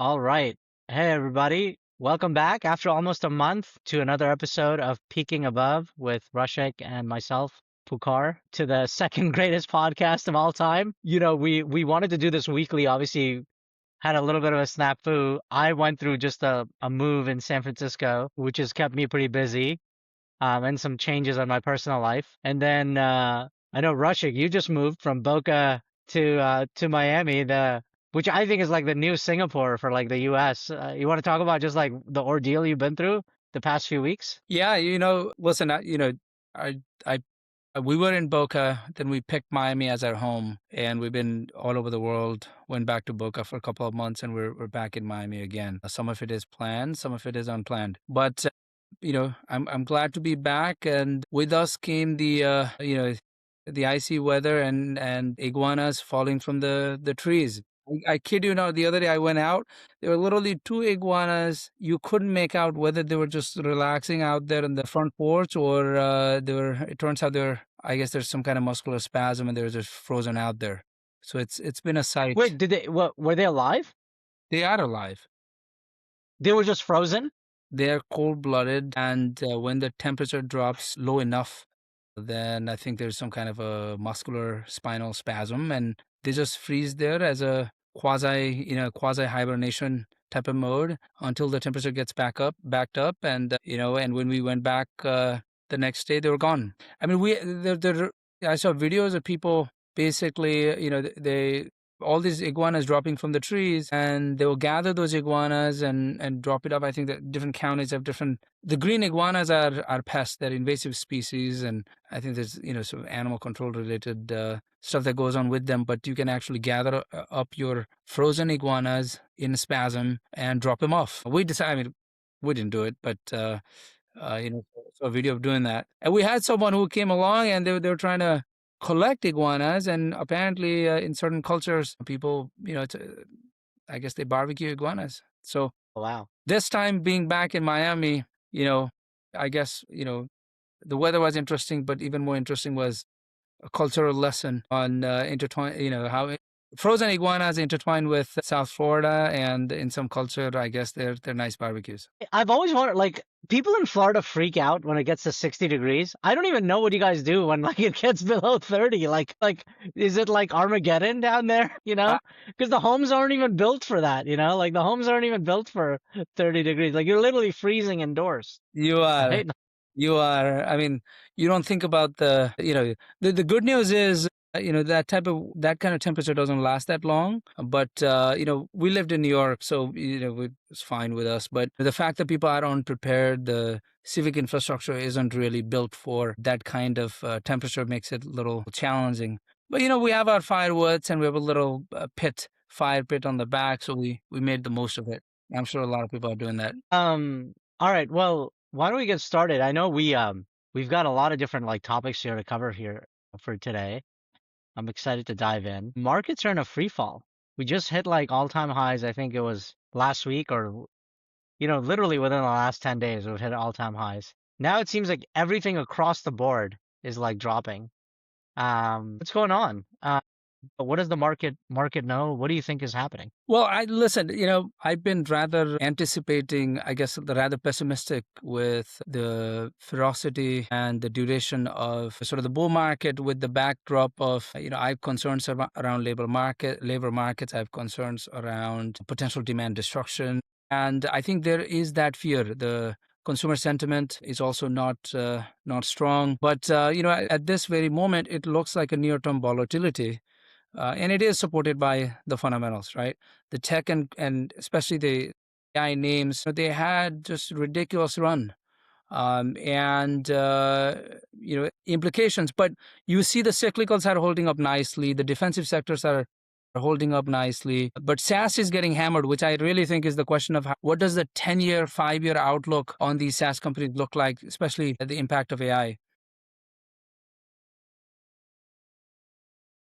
All right. Hey, everybody. Welcome back after almost a month to another episode of Peaking Above with Rashik and myself, Pukar, to the second greatest podcast of all time. We wanted to do this weekly, obviously, had a little bit of a snafu. I went through just a move in San Francisco, which has kept me pretty busy, and some changes on my personal life. And then I know Rashik, you just moved from Boca to Miami, the which I think is like the new Singapore for like the U.S. You want to talk about just like the ordeal you've been through the past few weeks? Yeah, listen, I, we were in Boca, then we picked Miami as our home, and we've been all over the world. Went back to Boca for a couple of months, and we're back in Miami again. Some of it is planned, some of it is unplanned. But I'm glad to be back, and with us came the icy weather and iguanas falling from the trees. I kid you not, the other day I went out, there were literally two iguanas. You couldn't make out whether they were just relaxing out there in the front porch or it turns out I guess there's some kind of muscular spasm and they're just frozen out there. So it's been a sight. Wait, what were they alive? They are alive. They were just frozen? They're cold-blooded, and when the temperature drops low enough, then I think there's some kind of a muscular spinal spasm, and they just freeze there as a quasi hibernation type of mode until the temperature gets backed up, and and when we went back the next day, they were gone. I mean, I saw videos of people basically, they all these iguanas dropping from the trees, and they will gather those iguanas and drop it up. I think that different counties have different. The green iguanas are pests; they're invasive species, and I think there's some animal control related stuff that goes on with them. But you can actually gather up your frozen iguanas in spasm and drop them off. We decided. I mean, we didn't do it, but saw a video of doing that. And we had someone who came along, and they were trying to collect iguanas, and apparently in certain cultures, people, I guess they barbecue iguanas. So Oh, wow. this time being back in Miami, you know, I guess the weather was interesting, but even more interesting was a cultural lesson on intertwine, how frozen iguanas intertwined with South Florida, and in some culture, I guess they're nice barbecues. I've always wondered, like, people in Florida freak out when it gets to 60 degrees. I don't even know what you guys do when like it gets below 30. Like, is it like Armageddon down there? Uh, Because the homes aren't even built for that. Like the homes aren't even built for 30 degrees. Like you're literally freezing indoors, You are. right? You are. I mean, you don't think about the good news is, that kind of temperature doesn't last that long. But, we lived in New York, so, it's fine with us. But the fact that people are unprepared, the civic infrastructure isn't really built for that kind of temperature makes it a little challenging. But, we have our firewoods and we have a little fire pit on the back. So we made the most of it. I'm sure a lot of people are doing that. All right. Well, why don't we get started? I know we've got a lot of different like topics here to cover here for today. I'm excited to dive in. Markets are in a free fall. We just hit like all-time highs. I think it was last week or, literally within the last 10 days, we've hit all-time highs. Now it seems like everything across the board is like dropping. What's going on? But what does the market know? What do you think is happening? Well, I listen, I've been rather anticipating, I guess, rather pessimistic with the ferocity and the duration of sort of the bull market with the backdrop of, I have concerns around labor markets. I have concerns around potential demand destruction. And I think there is that fear. The consumer sentiment is also not strong. But, at this very moment, it looks like a near-term volatility, and it is supported by the fundamentals, right? The tech and especially the AI names, they had just ridiculous run, and implications. But you see, the cyclicals are holding up nicely. The defensive sectors are holding up nicely. But SaaS is getting hammered, which I really think is the question of what does the 10-year, 5-year outlook on these SaaS companies look like, especially the impact of AI.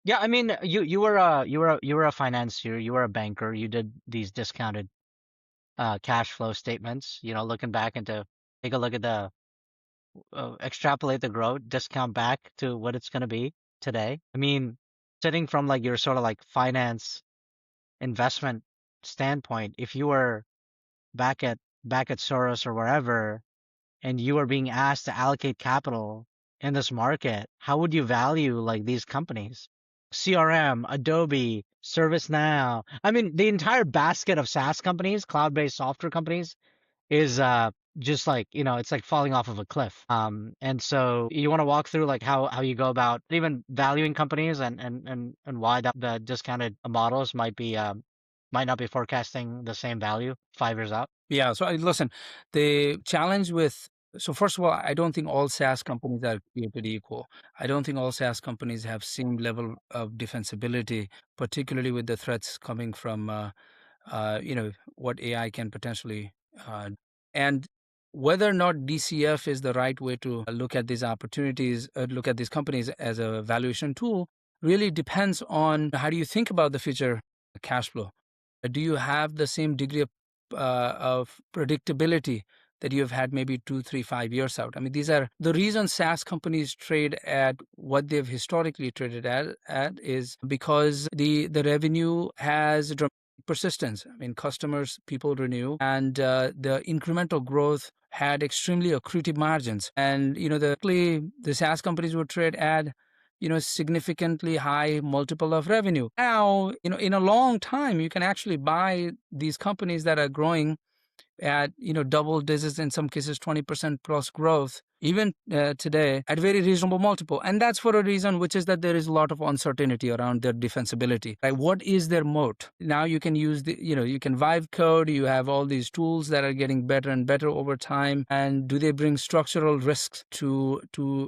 Yeah, I mean, you were a financier, you were a banker, you did these discounted cash flow statements, looking back into take a look at the extrapolate the growth, discount back to what it's going to be today. I mean, sitting from like your sort of like finance investment standpoint, if you were back at back at Soros or wherever, and you are being asked to allocate capital in this market, how would you value like these companies? CRM, Adobe, ServiceNow. I mean, the entire basket of SaaS companies, cloud-based software companies, is just like, it's like falling off of a cliff. And so you want to walk through like how you go about even valuing companies and why the discounted models might not be forecasting the same value 5 years out. Yeah. So listen, the challenge with so first of all, I don't think all SaaS companies are created equal. I don't think all SaaS companies have same level of defensibility, particularly with the threats coming from what AI can potentially and whether or not DCF is the right way to look at these opportunities, look at these companies as a valuation tool, really depends on how do you think about the future cash flow. Do you have the same degree of predictability that you have had maybe 2, 3, 5 years out? I mean, these are the reasons SaaS companies trade at what they've historically traded at is because the revenue has dramatic persistence. I mean, customers, people renew, and the incremental growth had extremely accretive margins. And the SaaS companies would trade at significantly high multiple of revenue. Now, in a long time, you can actually buy these companies that are growing at double digits, in some cases 20% plus growth even today at very reasonable multiple. And that's for a reason, which is that there is a lot of uncertainty around their defensibility. Right? What is their moat? Now you can use you can vibe code. You have all these tools that are getting better and better over time. And do they bring structural risks to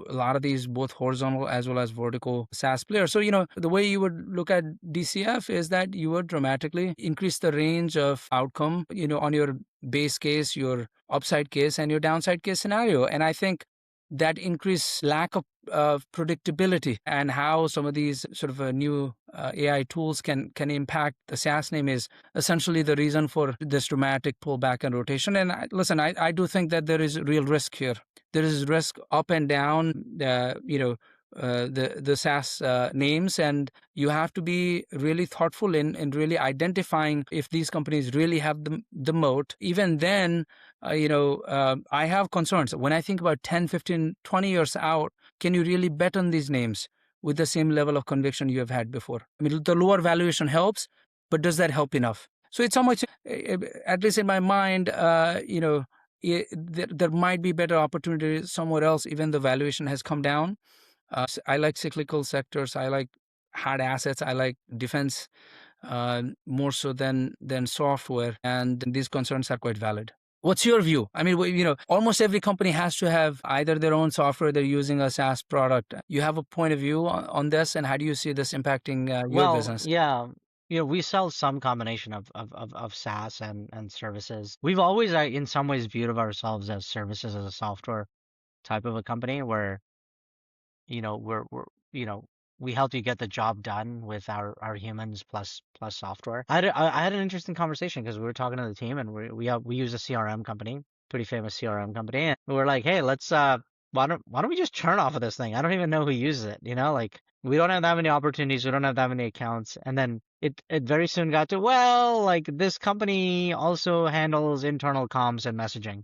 a lot of these both horizontal as well as vertical SaaS players? So the way you would look at DCF is that you would dramatically increase the range of outcome on your base case, your upside case, and your downside case scenario. And I think that increased lack of predictability and how some of these sort of new AI tools can impact the SaaS name is essentially the reason for this dramatic pullback and rotation. And listen, I do think that there is real risk here. There is risk up and down, the SaaS names, and you have to be really thoughtful in really identifying if these companies really have the moat. Even then, I have concerns. When I think about 10, 15, 20 years out, can you really bet on these names with the same level of conviction you have had before? I mean, the lower valuation helps, but does that help enough? So it's so much, at least in my mind, there might be better opportunities somewhere else. Even the valuation has come down. I like cyclical sectors. I like hard assets. I like defense more so than software. And these concerns are quite valid. What's your view? I mean, almost every company has to have either their own software, they're using a SaaS product. You have a point of view on this, and how do you see this impacting your Well, business? yeah, we sell some combination of SaaS and services. We've always, in some ways, viewed of ourselves as services as a software type of a company where, we're we help you get the job done with our humans plus software. I had an interesting conversation because we were talking to the team and we use a CRM company, pretty famous CRM company, and we were like, hey, let's why don't we just churn off of this thing? I don't even know who uses it, like we don't have that many opportunities, we don't have that many accounts, and then it very soon got to, well, like this company also handles internal comms and messaging,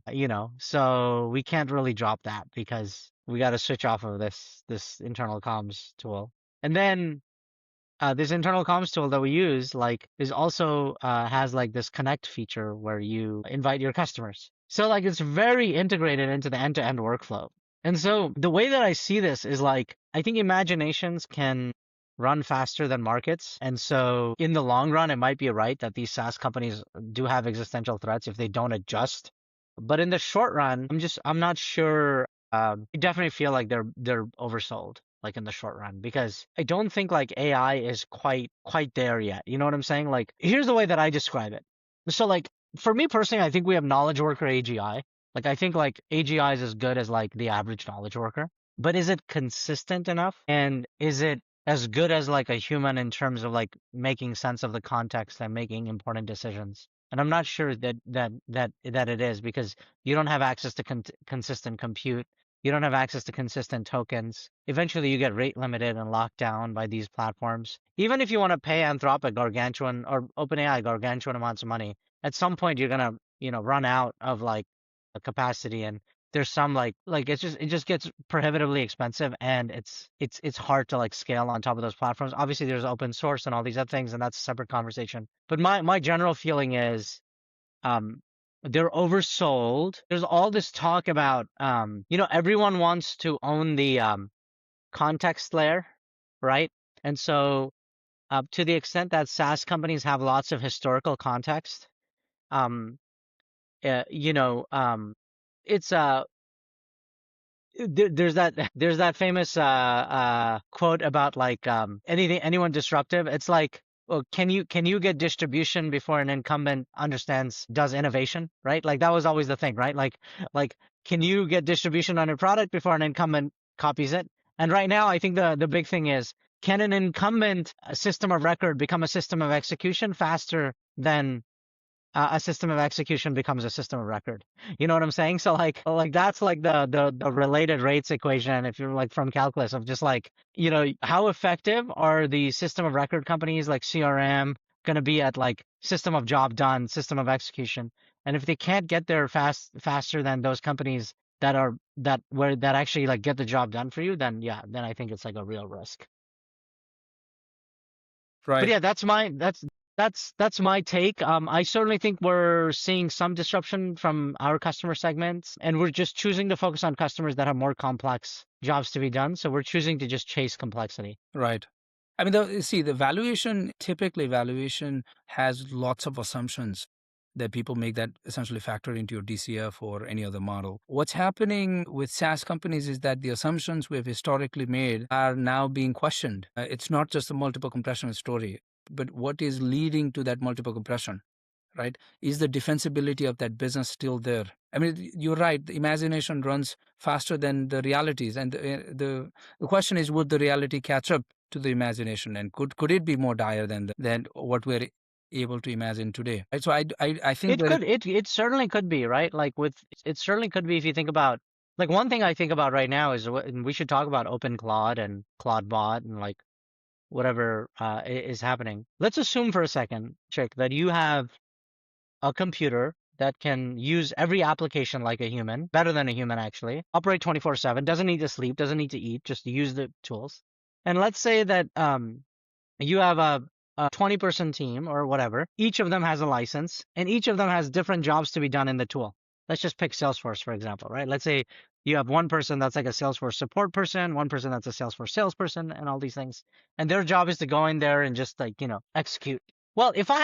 so we can't really drop that because we got to switch off of this internal comms tool. And then this internal comms tool that we use like is also has like this connect feature where you invite your customers. So like it's very integrated into the end-to-end workflow. And so the way that I see this is like I think imaginations can run faster than markets. And so in the long run, it might be right that these SaaS companies do have existential threats if they don't adjust. But in the short run, I'm not sure. I definitely feel like they're oversold, like in the short run, because I don't think like AI is quite there yet. You know what I'm saying? Like here's the way that I describe it. So like for me personally, I think we have knowledge worker AGI. Like I think like AGI is as good as like the average knowledge worker. But is it consistent enough? And is it as good as like a human in terms of like making sense of the context and making important decisions? And I'm not sure that it is because you don't have access to consistent compute. You don't have access to consistent tokens. Eventually, you get rate limited and locked down by these platforms. Even if you want to pay Anthropic gargantuan or OpenAI gargantuan amounts of money, at some point you're gonna, run out of like a capacity, and there's some like it just gets prohibitively expensive, and it's hard to like scale on top of those platforms. Obviously, there's open source and all these other things, and that's a separate conversation. But my general feeling is um they're oversold. There's all this talk about everyone wants to own the context layer, right? And so to the extent that SaaS companies have lots of historical context, um uh, you know it's there's that famous quote about like anyone disruptive. It's like, well, can you get distribution before an incumbent does innovation, right? Like that was always the thing, right? Like can you get distribution on a product before an incumbent copies it? And right now, I think the big thing is, can an incumbent system of record become a system of execution faster than a system of execution becomes a system of record. You know what I'm saying? So like that's like the related rates equation, if you're like from calculus, of just like, how effective are the system of record companies like CRM going to be at like system of job done, system of execution? And if they can't get there faster than those companies that actually like get the job done for you, then yeah, then I think it's like a real risk. But Right. yeah, that's my take. I certainly think we're seeing some disruption from our customer segments, and we're just choosing to focus on customers that have more complex jobs to be done. So we're choosing to just chase complexity. Right. I mean, the valuation, typically valuation has lots of assumptions that people make that essentially factor into your DCF or any other model. What's happening with SaaS companies is that the assumptions we've historically made are now being questioned. It's not just a multiple compression story, but what is leading to that multiple compression? Right? Is the defensibility of that business still there? I mean, you're right. The imagination runs faster than the realities, and the question is, would the reality catch up to the imagination, and could it be more dire than what we're able to imagine today? Right? So I think It that could, it certainly could be, right? Like it certainly could be if you think about, like one thing I think about right now is, and we should talk about Open Claude and Claude Bot and like whatever is happening. Let's assume for a second, Chick, that you have a computer that can use every application like a human, better than a human actually, operate 24/7, doesn't need to sleep, doesn't need to eat, just use the tools. And let's say that you have a 20-person team or whatever. Each of them has a license, and each of them has different jobs to be done in the tool. Let's just pick Salesforce, for example, right? Let's say you have one person that's like a Salesforce support person, one person that's a Salesforce salesperson, and all these things. And their job is to go in there and just like, execute. Well, if I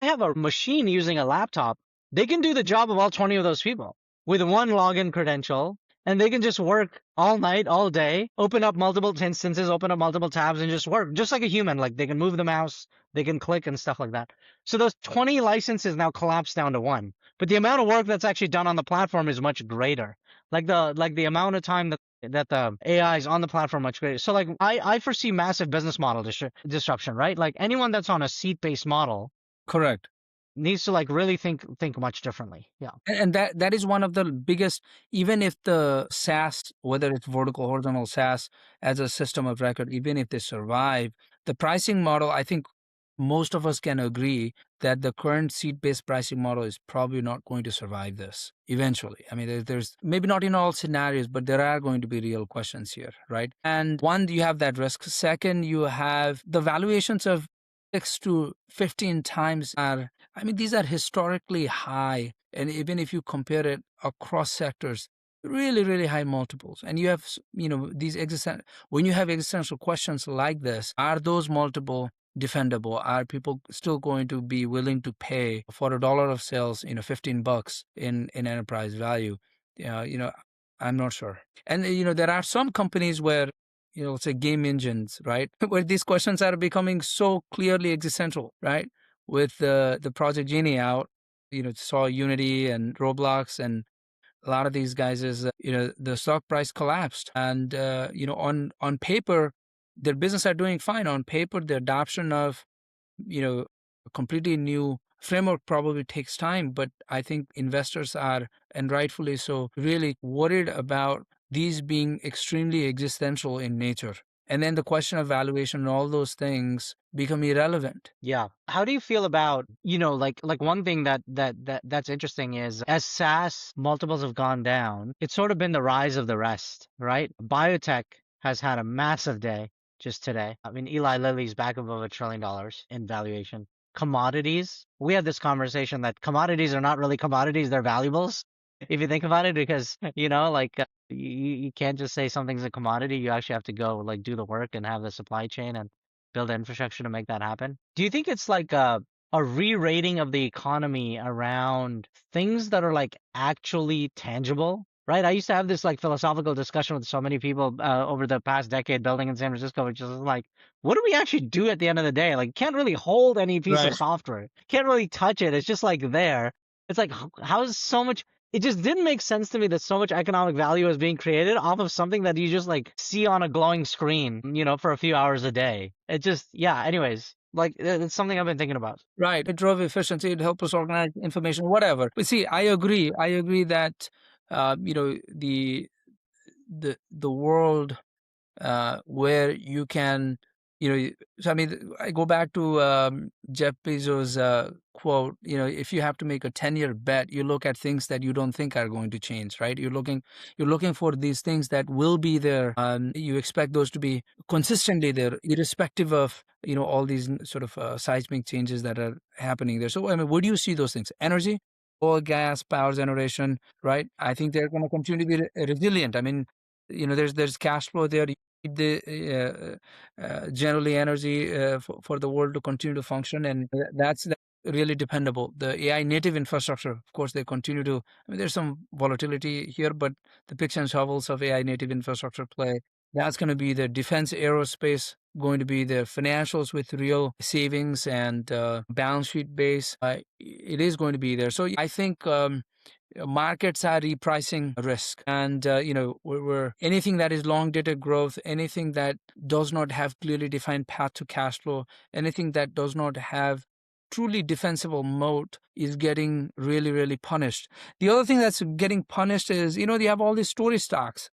have a machine using a laptop, they can do the job of all 20 of those people with one login credential, and they can just work all night, all day, open up multiple instances, open up multiple tabs, and just work just like a human. Like they can move the mouse, they can click and stuff like that. So those 20 licenses now collapse down to one. But the amount of work that's actually done on the platform is much greater. Like the amount of time that the AI is on the platform much greater. So like I foresee massive business model disruption, right? Like anyone that's on a seat-based model correct. needs to like really think much differently. Yeah. And that is one of the biggest, even if the SaaS, whether it's vertical, horizontal SaaS as a system of record, even if they survive, the pricing model, I think most of us can agree that the current seat-based pricing model is probably not going to survive this eventually. I mean, there's maybe not in all scenarios, but there are going to be real questions here, right? And one, you have that risk. Second, you have the valuations of 6 to 15 times are, I mean, these are historically high. And even if you compare it across sectors, really, really high multiples. And you have, these when you have existential questions like this, are those multiple defendable? Are people still going to be willing to pay for $1 of sales, $15 in enterprise value? I'm not sure. And, there are some companies where, let's say game engines, right? Where these questions are becoming so clearly existential, right? With the Project Genie out, saw Unity and Roblox and a lot of these guys is, the stock price collapsed. And, on paper, their business are doing fine. On paper, the adoption of, a completely new framework probably takes time. But I think investors are, and rightfully so, really worried about these being extremely existential in nature. And then the question of valuation and all those things become irrelevant. Yeah. How do you feel about, like one thing that's interesting is as SaaS multiples have gone down, it's sort of been the rise of the rest, right? Biotech has had a massive day just today. I mean, Eli Lilly's back above $1 trillion in valuation. Commodities, we had this conversation that commodities are not really commodities, they're valuables. If you think about it, because, like you can't just say something's a commodity. You actually have to go like do the work and have the supply chain and build infrastructure to make that happen. Do you think it's like a re-rating of the economy around things that are like actually tangible? Right? I used to have this like philosophical discussion with so many people over the past decade building in San Francisco, which is like, what do we actually do at the end of the day? Like, can't really hold any piece of Right. software, can't really touch it. It's just like there. It's like, how's so much? It just didn't make sense to me that so much economic value is being created off of something that you just like see on a glowing screen, for a few hours a day. It just, yeah, anyways, like it's something I've been thinking about. Right. It drove efficiency. It helped us organize information, whatever. But see, I agree. I agree that the world where you can, so I mean, I go back to Jeff Bezos' quote, if you have to make a 10-year bet, you look at things that you don't think are going to change, right? You're looking for these things that will be there. You expect those to be consistently there, irrespective of, all these sort of seismic changes that are happening there. So, I mean, where do you see those things? Energy, oil, gas, power generation, right? I think they're going to continue to be resilient. I mean, there's cash flow there. The generally energy for the world to continue to function, and that's really dependable. The AI native infrastructure, of course, they continue to. I mean, there's some volatility here, but the picks and shovels of AI native infrastructure play. That's going to be the defense aerospace, going to be the financials with real savings and balance sheet base. It is going to be there. So I think markets are repricing risk, and we're anything that is long dated growth, anything that does not have clearly defined path to cash flow, anything that does not have truly defensible moat is getting really, really punished. The other thing that's getting punished is, they have all these story stocks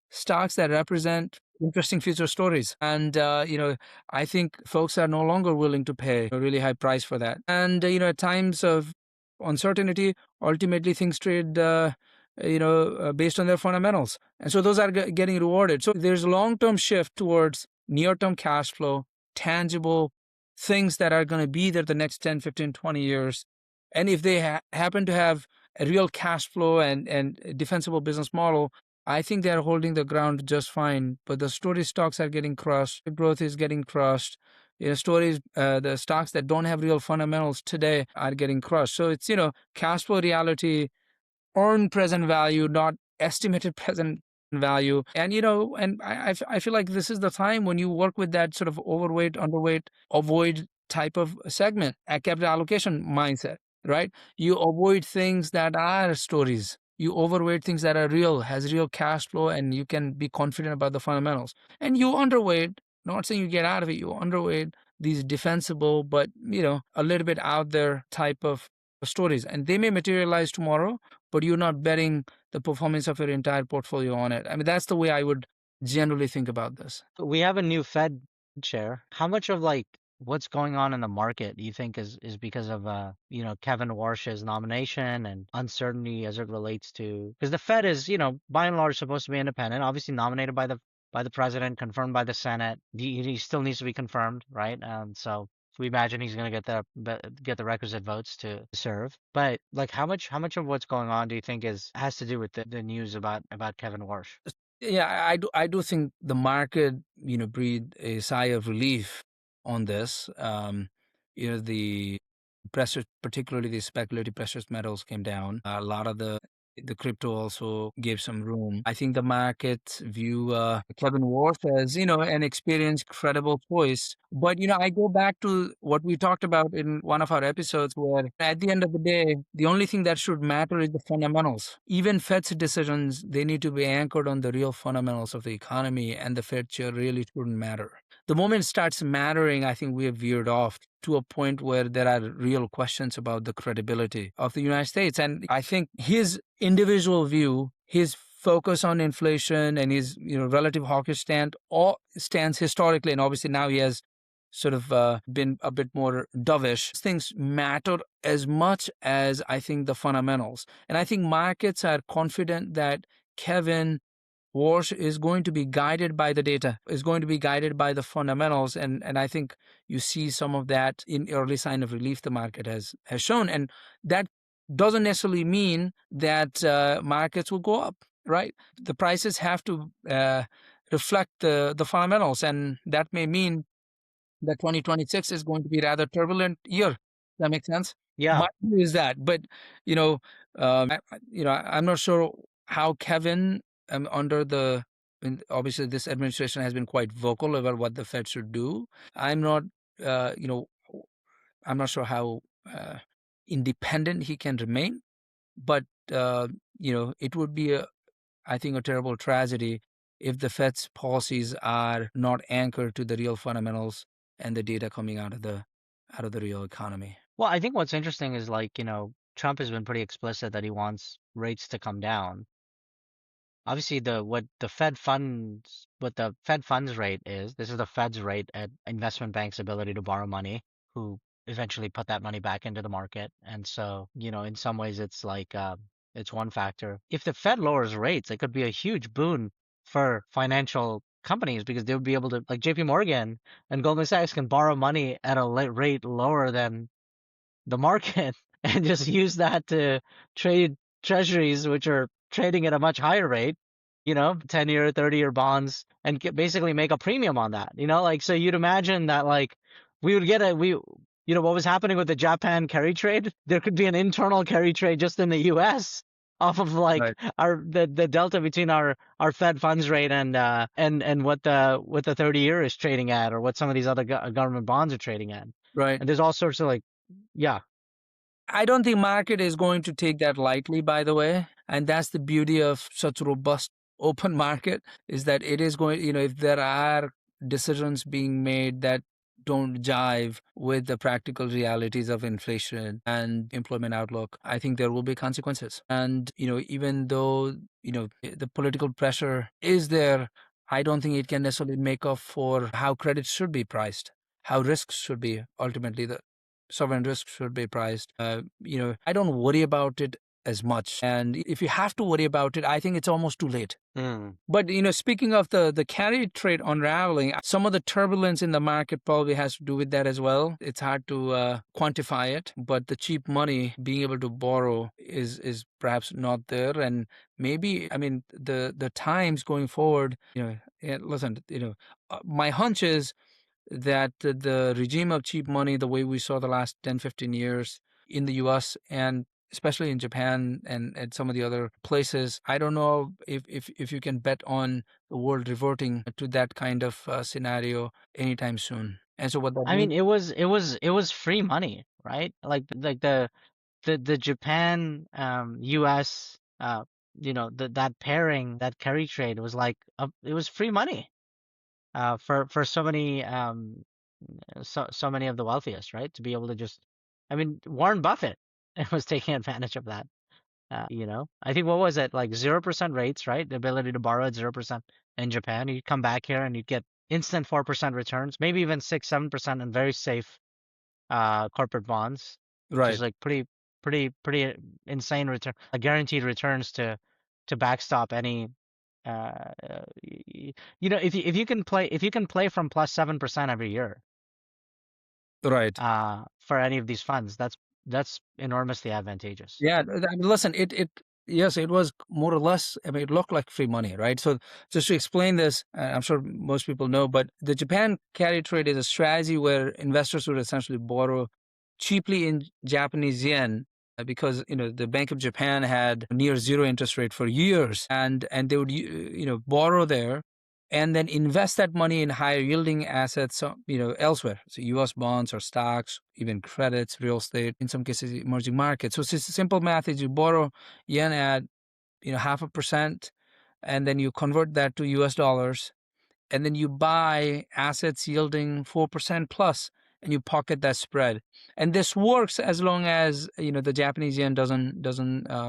that represent interesting future stories, and I think folks are no longer willing to pay a really high price for that. And at times of uncertainty, ultimately things trade based on their fundamentals, and so those are getting rewarded. So there's a long-term shift towards near-term cash flow, tangible things that are going to be there the next 10, 15, 20 years. And if they happen to have a real cash flow and defensible business model, I think they're holding the ground just fine. But the story stocks are getting crushed, the growth is getting crushed. The stocks that don't have real fundamentals today are getting crushed. So it's, cash flow reality, earned present value, not estimated present value. And, I feel like this is the time when you work with that sort of overweight, underweight, avoid type of segment, a capital allocation mindset, right? You avoid things that are stories. You overweight things that are real, has real cash flow, and you can be confident about the fundamentals. And you underweight, not saying you get out of it, you underweight these defensible, but, a little bit out there type of stories. And they may materialize tomorrow, but you're not betting the performance of your entire portfolio on it. I mean, that's the way I would generally think about this. We have a new Fed chair. How much of like what's going on in the market do you think is because of Kevin Warsh's nomination and uncertainty as it relates to, because the Fed is, by and large supposed to be independent, obviously nominated by the president, confirmed by the Senate. He still needs to be confirmed, right? So we imagine he's going to get the requisite votes to serve. But like, how much of what's going on do you think has to do with the news about Kevin Warsh? Yeah, I do think the market, breathed a sigh of relief on this. The precious, particularly the speculative precious metals came down. A lot of the crypto also gave some room. I think the markets view Kevin Warsh as, an experienced, credible voice. But, I go back to what we talked about in one of our episodes, where at the end of the day, the only thing that should matter is the fundamentals. Even Fed's decisions, they need to be anchored on the real fundamentals of the economy, and the Fed chair really shouldn't matter. The moment it starts mattering, I think we have veered off to a point where there are real questions about the credibility of the United States. And I think his individual view, his focus on inflation and his relative hawkish stance historically, and obviously now he has sort of been a bit more dovish. Things matter as much as I think the fundamentals, and I think markets are confident that Kevin Walsh is going to be guided by the data, is going to be guided by the fundamentals, and I think you see some of that in early sign of relief the market has shown, and that doesn't necessarily mean that markets will go up, right? The prices have to reflect the fundamentals, and that may mean that 2026 is going to be a rather turbulent year. That makes sense. Yeah. My view is that, but I'm not sure how Kevin under the obviously this administration has been quite vocal about what the Fed should do. I'm not, uh, you know, I'm not sure how independent he can remain, but it would be I think, a terrible tragedy if the Fed's policies are not anchored to the real fundamentals and the data coming out of the real economy. Well, I think what's interesting is like, Trump has been pretty explicit that he wants rates to come down. Obviously, what the Fed funds rate is, this is the Fed's rate at investment banks' ability to borrow money, who eventually put that money back into the market. And so, in some ways, it's like it's one factor. If the Fed lowers rates, it could be a huge boon for financial companies because they would be able to, like JP Morgan and Goldman Sachs can borrow money at a rate lower than the market and just use that to trade treasuries, which are trading at a much higher rate, 10-year, 30-year bonds, and basically make a premium on that. Like, so you'd imagine that, like, we would get what was happening with the Japan carry trade? There could be an internal carry trade just in the US off of like Right. the delta between our Fed funds rate and what the 30-year is trading at, or what some of these other government bonds are trading at. Right. And there's all sorts of like, yeah. I don't think market is going to take that lightly, by the way. And that's the beauty of such robust open market is that it is going, if there are decisions being made that don't jive with the practical realities of inflation and employment outlook, I think there will be consequences. And, even though, the political pressure is there, I don't think it can necessarily make up for how credit should be priced, how risks should be ultimately the sovereign risk should be priced. I don't worry about it as much. And if you have to worry about it, I think it's almost too late. But, speaking of the carry trade unraveling, some of the turbulence in the market probably has to do with that as well. It's hard to quantify it, but the cheap money being able to borrow is perhaps not there. And maybe, the times going forward, listen, my hunch is that the regime of cheap money, the way we saw the last 10, 15 years in the US and especially in Japan and some of the other places, I don't know if you can bet on the world reverting to that kind of scenario anytime soon. And so what that I mean, means, it was free money, right? Like the Japan US that pairing, that carry trade was like it was free money for so many so many of the wealthiest, right? To be able to just, I mean, Warren Buffett was taking advantage of that. I think what was it, like 0% rates, right? The ability to borrow at 0% in Japan. You come back here and you get instant 4% returns, maybe even 6-7% in very safe corporate bonds, which is right, like pretty insane return, guaranteed returns to backstop any. If you can play from plus 7% every year right. for any of these funds, that's enormously advantageous. Yeah, listen, yes, it was more or less, it looked like free money, right? So just to explain this, I'm sure most people know, but the Japan carry trade is a strategy where investors would essentially borrow cheaply in Japanese yen because, the Bank of Japan had near zero interest rate for years and they would, borrow there and then invest that money in higher yielding assets, elsewhere. So US bonds or stocks, even credits, real estate, in some cases, emerging markets. So it's simple math is you borrow yen at, 0.5%, and then you convert that to US dollars, and then you buy assets yielding 4% plus, and you pocket that spread. And this works as long as, the Japanese yen doesn't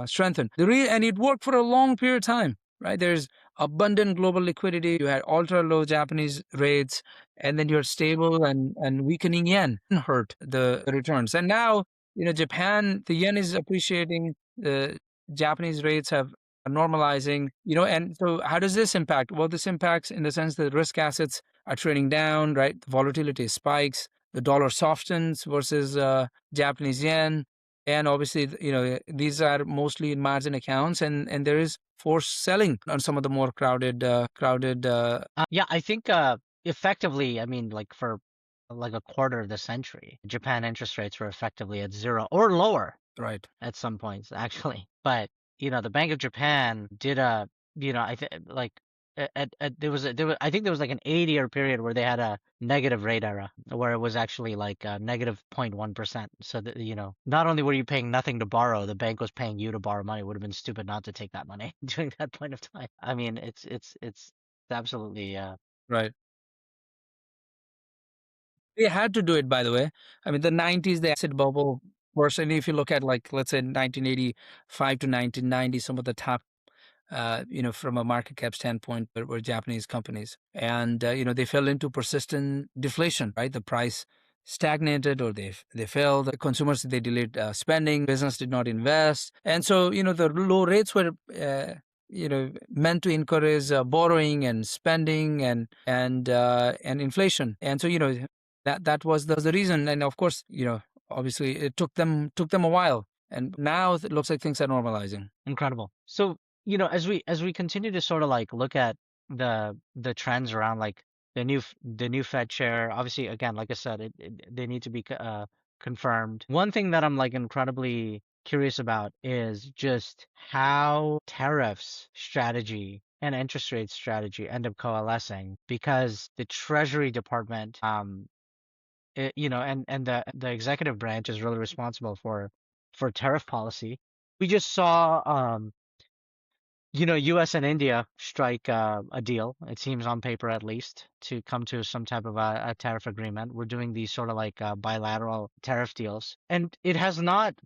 strengthen. And it worked for a long period of time. right? There's abundant global liquidity. You had ultra low Japanese rates, and then you're stable and weakening yen hurt the returns. And now, Japan, the yen is appreciating. The Japanese rates have are normalizing. And so how does this impact? Well, this impacts in the sense that risk assets are trading down, right? The volatility spikes. The dollar softens versus Japanese yen, and obviously, these are mostly in margin accounts, and there is forced selling on some of the more crowded. Yeah, I think effectively, I mean, like for like a quarter of the century, Japan interest rates were effectively at zero or lower Right. at some points, actually. But the Bank of Japan did a, I think like I think there was like an 8-year period where they had a negative rate era where it was actually like negative 0.1%. So that not only were you paying nothing to borrow, the bank was paying you to borrow money. It would have been stupid not to take that money during that point of time. I mean, it's absolutely Right. They had to do it, by the way. I mean, the 90s, the asset bubble. Personally, if you look at, like, let's say 1985 to 1990, some of the top, from a market cap standpoint, were Japanese companies. And, they fell into persistent deflation, right? The price stagnated, or they fell. The consumers, they delayed spending. Business did not invest. And so, the low rates were, meant to encourage borrowing and spending and inflation. And so, that was the reason. And of course, obviously it took them a while. And now it looks like things are normalizing. incredible. So, as we continue to sort of like look at the trends around like the new Fed chair, obviously again, like I said, they need to be confirmed. One thing that I'm like incredibly curious about is just how tariffs strategy and interest rate strategy end up coalescing because the Treasury Department, and the executive branch is really responsible for tariff policy. We just saw US and India strike a deal, it seems on paper at least, to come to some type of a tariff agreement. We're doing these sort of like bilateral tariff deals. And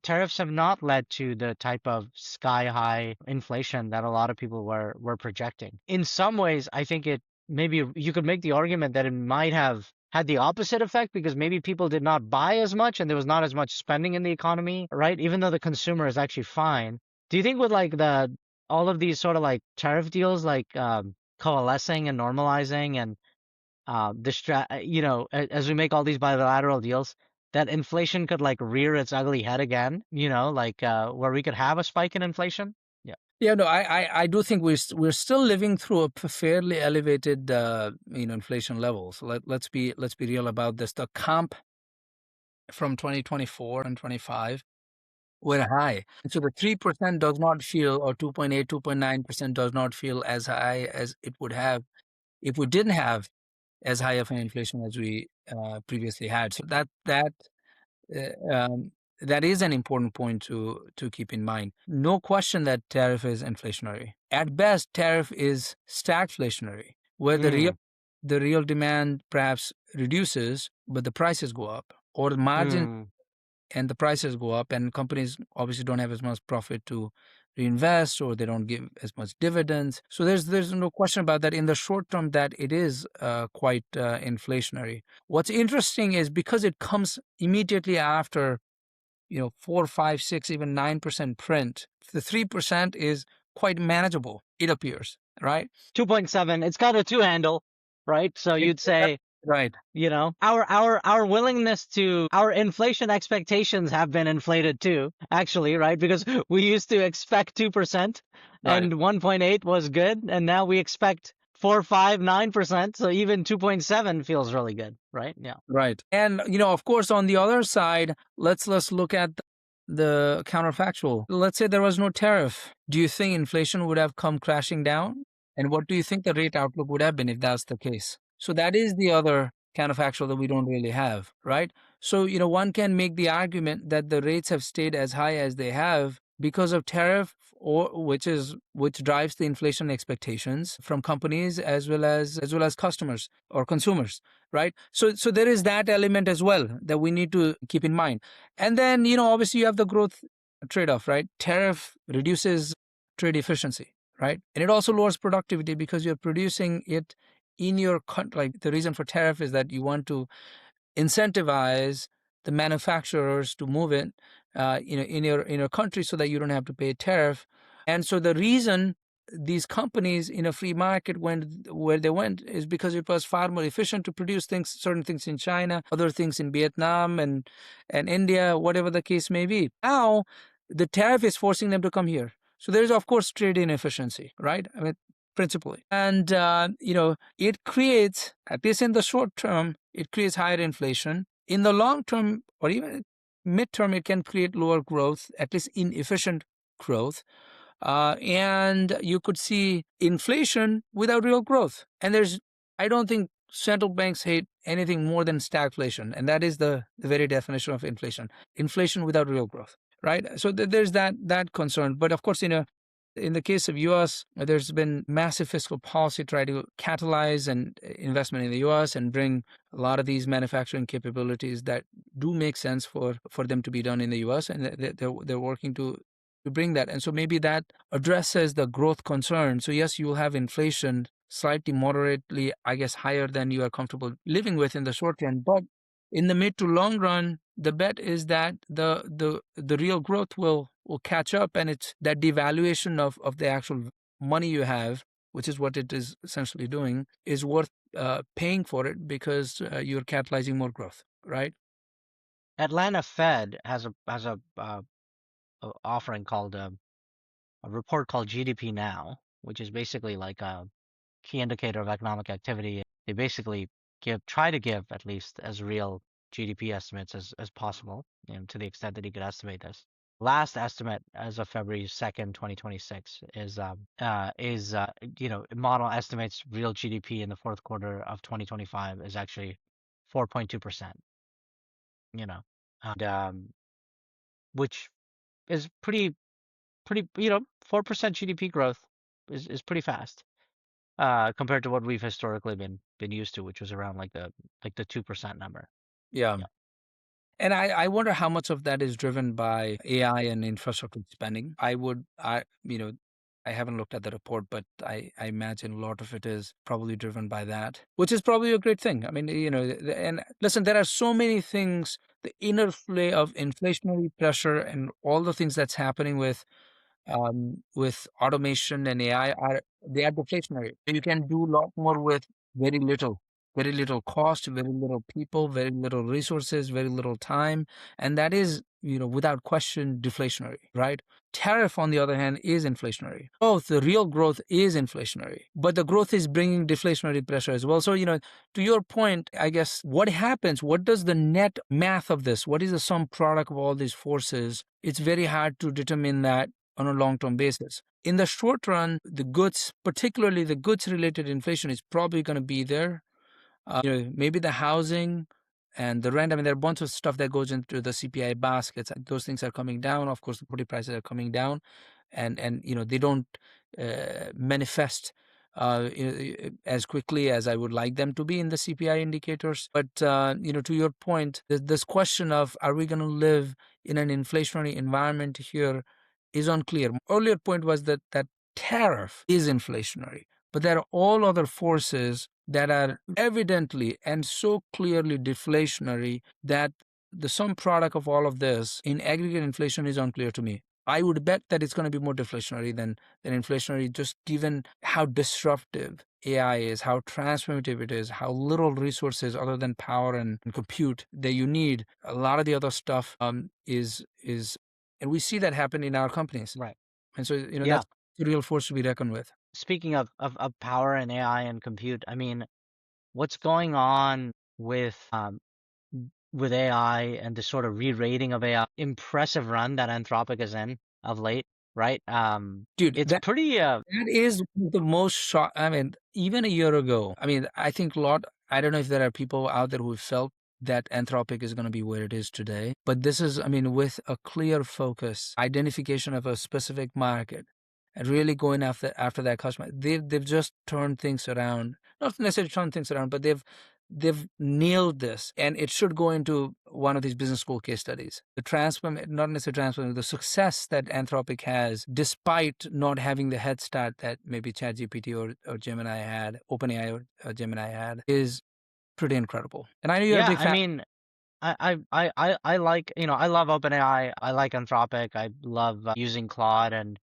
tariffs have not led to the type of sky high inflation that a lot of people were projecting. In some ways, I think maybe you could make the argument that it might have had the opposite effect because maybe people did not buy as much and there was not as much spending in the economy, right? Even though the consumer is actually fine. Do you think with like the all of these sort of like tariff deals like coalescing and normalizing and as we make all these bilateral deals that inflation could like rear its ugly head again, like where we could have a spike in inflation? Yeah. Yeah, no, I do think we're still living through a fairly elevated, inflation levels. Let's be real about this. The comp from 2024 and 25 were high. And so the 3% does not feel, or 2.8, 2.9% does not feel as high as it would have if we didn't have as high of an inflation as we previously had. So uh, um, that is an important point to keep in mind. No question that tariff is inflationary. At best, tariff is stagflationary, where Mm, the real demand perhaps reduces, but the prices go up, or the margin mm. and the prices go up, and companies obviously don't have as much profit to reinvest, or they don't give as much dividends. So there's no question about that. In the short term, that it is quite inflationary. What's interesting is because it comes immediately after 4, 5, 6, even 9% print, the 3% is quite manageable, it appears, right? 2.7, it's got a two handle, right? So It- you'd say right. our inflation expectations have been inflated too, actually, right? Because we used to expect 2% Right. and 1.8 was good, and now we expect 4, 5, 9%. So even 2.7 feels really good, right? Yeah. Right. And of course, on the other side, let's look at the counterfactual. Let's say there was no tariff. Do you think inflation would have come crashing down? And what do you think the rate outlook would have been if that's the case? So that is the other counterfactual that we don't really have, right? So, one can make the argument that the rates have stayed as high as they have because of tariff, or which drives the inflation expectations from companies as well as customers or consumers, right? So there is that element as well that we need to keep in mind. And then, obviously you have the growth trade-off, right? Tariff reduces trade efficiency, right? And it also lowers productivity because you're producing it in your country. Like the reason for tariff is that you want to incentivize the manufacturers to move it, in your country so that you don't have to pay tariff. And so the reason these companies in a free market went where they went is because it was far more efficient to produce certain things in China, other things in Vietnam and India, whatever the case may be. Now the tariff is forcing them to come here. So there's of course trade inefficiency, right? I mean, principally. And, it creates, at least in the short term, it creates higher inflation. In the long term or even midterm, it can create lower growth, at least inefficient growth. And you could see inflation without real growth. And I don't think central banks hate anything more than stagflation. And that is the very definition of inflation. Inflation without real growth, right? So there's that concern. But of course, in the case of US, there's been massive fiscal policy trying to catalyze and investment in the US and bring a lot of these manufacturing capabilities that do make sense for them to be done in the US, and they're working to bring that. And so maybe that addresses the growth concern. So yes, you will have inflation slightly moderately, I guess, higher than you are comfortable living with in the short run, but in the mid to long run, the bet is that the real growth will catch up, and it's that devaluation of the actual money you have, which is what it is essentially doing, is worth paying for it because you're catalyzing more growth, right? Atlanta Fed has a offering called a report called GDP Now, which is basically like a key indicator of economic activity. They basically try to give at least as real GDP estimates as possible, to the extent that you could estimate this. Last estimate as of February 2nd, 2026 model estimates real GDP in the fourth quarter of 2025 is actually 4.2%, and which is pretty, 4% GDP growth is pretty fast compared to what we've historically been used to, which was around like the 2% number. Yeah. Yeah. And I wonder how much of that is driven by AI and infrastructure spending. I haven't looked at the report, but I imagine a lot of it is probably driven by that, which is probably a great thing. I mean, and listen, there are so many things, the interplay of inflationary pressure and all the things that's happening with automation and AI they are deflationary. You can do a lot more with very little cost, very little people, very little resources, very little time, and that is, without question, deflationary, right? Tariff, on the other hand, is inflationary. Both the real growth is inflationary, but the growth is bringing deflationary pressure as well. So, to your point, I guess what happens? What does the net math of this? What is the sum product of all these forces? It's very hard to determine that on a long-term basis. In the short run, the goods, particularly the goods-related inflation, is probably going to be there. Maybe the housing and the rent. I mean, there are a bunch of stuff that goes into the CPI baskets. Those things are coming down. Of course, the property prices are coming down, and they don't manifest as quickly as I would like them to be in the CPI indicators. But to your point, this question of are we going to live in an inflationary environment here is unclear. Earlier point was that tariff is inflationary, but there are all other forces that are evidently and so clearly deflationary that the sum product of all of this in aggregate inflation is unclear to me. I would bet that it's going to be more deflationary than inflationary, just given how disruptive AI is, how transformative it is, how little resources other than power and compute that you need. A lot of the other stuff is, and we see that happen in our companies. Right. And so, Yeah. that's the real force to be reckoned with. Speaking of power and AI and compute, I mean, what's going on with AI and the sort of re-rating of AI? Impressive run that Anthropic is in of late, right? Dude, It's pretty that is the most shock. I mean, even a year ago, I mean, I think I don't know if there are people out there who felt that Anthropic is going to be where it is today, but this is, I mean, with a clear focus, identification of a specific market, and really going after that customer. They've just turned things around. Not necessarily turned things around, but they've nailed this, and it should go into one of these business school case studies. The not necessarily transform, the success that Anthropic has, despite not having the head start that maybe ChatGPT or Gemini had, OpenAI or Gemini had, is pretty incredible. And I know you're a Yeah, big I fan. mean, I like, I love OpenAI. I like Anthropic. I love using Claude, and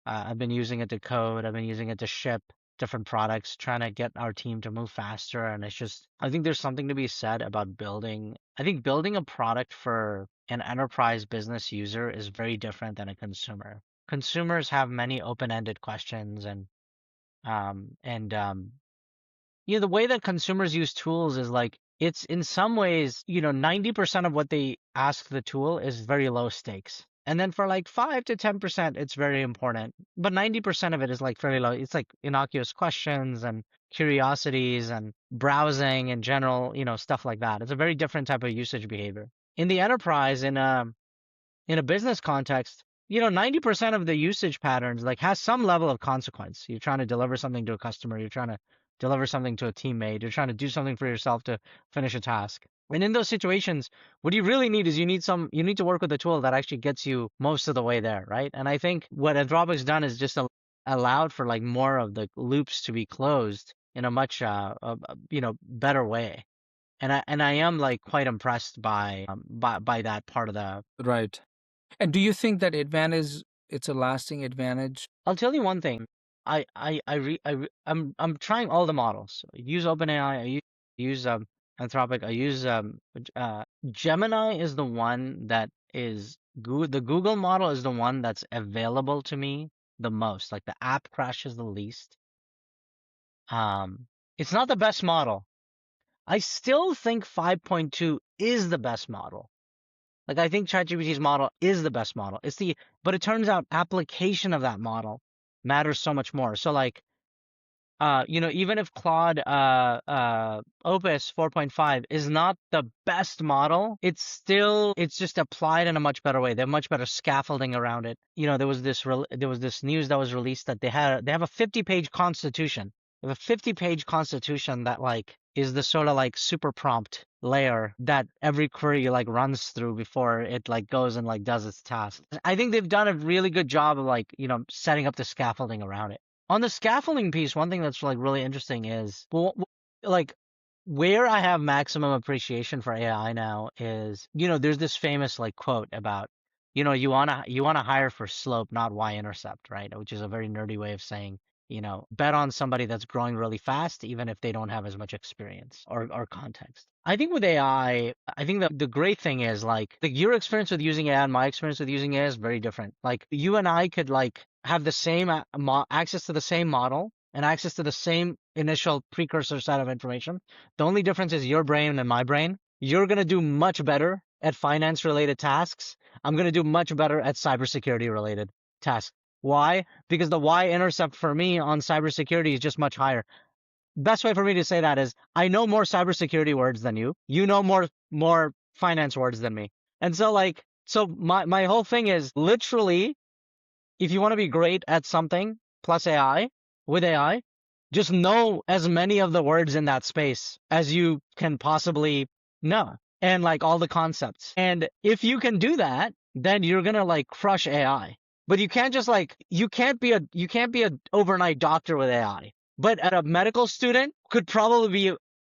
I've been using it to code. I've been using it to ship different products, trying to get our team to move faster. And it's just, I think there's something to be said about building. I think building a product for an enterprise business user is very different than a consumer. Consumers have many open-ended questions, and the way that consumers use tools is like, it's in some ways, 90% of what they ask the tool is very low stakes. And then for like 5 to 10%, it's very important. But 90% of it is like fairly low. It's like innocuous questions and curiosities and browsing in general, stuff like that. It's a very different type of usage behavior. In the enterprise, in a business context, 90% of the usage patterns like has some level of consequence. You're trying to deliver something to a customer, you're trying to deliver something to a teammate, you're trying to do something for yourself to finish a task. And in those situations, what you really need is you need to work with a tool that actually gets you most of the way there, right? And I think what Anthropic's done is just allowed for like more of the loops to be closed in a much better way. And I am like quite impressed by that part of the. Right. And do you think that advantage, it's a lasting advantage? I'll tell you one thing. I'm trying all the models. I use OpenAI. I use Anthropic. I use Gemini is the one that is good. The Google model is the one that's available to me the most. Like the app crashes the least. Um, it's not the best model. I still think 5.2 is the best model. Like I think ChatGPT's model is the best model. But it turns out application of that model matters so much more. So like, even if Claude Opus 4.5 is not the best model, it's just applied in a much better way. They have much better scaffolding around it. There was this news that was released that they have a 50-page constitution. They have a 50-page constitution that like is the sort of like super prompt layer that every query like runs through before it like goes and like does its task. I think they've done a really good job of like, setting up the scaffolding around it. On the scaffolding piece, one thing that's like really interesting is, well, like where I have maximum appreciation for AI now is, there's this famous like quote about, you wanna hire for slope, not y-intercept, right? Which is a very nerdy way of saying, bet on somebody that's growing really fast, even if they don't have as much experience or context. I think with AI, I think the great thing is like your experience with using AI and my experience with using AI is very different. Like you and I could like have the same access to the same model and access to the same initial precursor set of information. The only difference is your brain and my brain. You're going to do much better at finance related tasks. I'm going to do much better at cybersecurity related tasks. Why? Because the y-intercept for me on cybersecurity is just much higher. Best way for me to say that is I know more cybersecurity words than you. You know more finance words than me. And so my whole thing is literally, if you want to be great at something plus AI, with AI, just know as many of the words in that space as you can possibly know, and like all the concepts. And if you can do that, then you're going to like crush AI. But you can't just like, you can't be a overnight doctor with AI. But at a medical student could probably be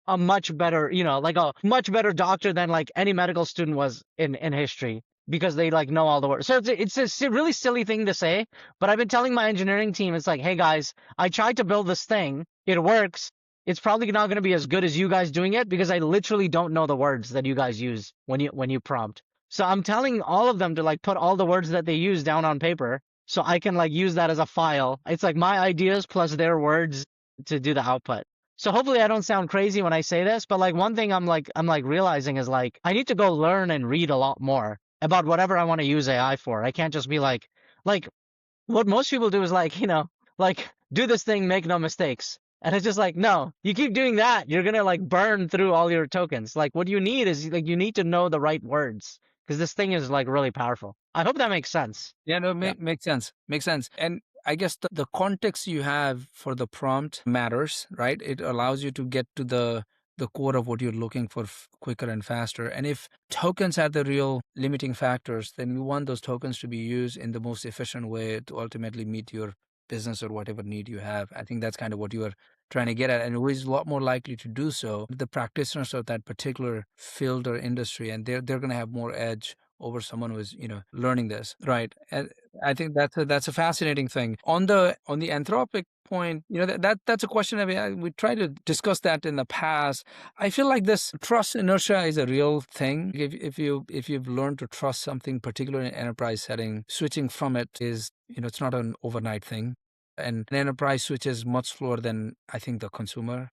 a much better, like a much better doctor than like any medical student was in history, because they like know all the words. So it's a really silly thing to say, but I've been telling my engineering team, it's like, hey guys, I tried to build this thing. It works. It's probably not going to be as good as you guys doing it because I literally don't know the words that you guys use when you prompt. So I'm telling all of them to like put all the words that they use down on paper so I can like use that as a file. It's like my ideas plus their words to do the output. So hopefully I don't sound crazy when I say this, but like one thing I'm like realizing is like I need to go learn and read a lot more about whatever I want to use AI for. I can't just be like what most people do is like, like do this thing, make no mistakes. And it's just like, no, you keep doing that, you're gonna like burn through all your tokens. Like what you need is like you need to know the right words because this thing is like really powerful. I hope that makes sense. Yeah, no, Yeah. makes sense. Makes sense. And I guess the context you have for the prompt matters, right? It allows you to get to the the core of what you're looking for quicker and faster. And if tokens are the real limiting factors, then you want those tokens to be used in the most efficient way to ultimately meet your business or whatever need you have. I think that's kind of what you are trying to get at, and who is a lot more likely to do so, the practitioners of that particular field or industry, and they're going to have more edge over someone who is learning this, right? And I think that's a fascinating thing. On the anthropic point, that's a question. I mean, we tried to discuss that in the past. I feel like this trust inertia is a real thing. If you've learned to trust something, particularly in an enterprise setting, switching from it is it's not an overnight thing, and an enterprise switches much slower than I think the consumer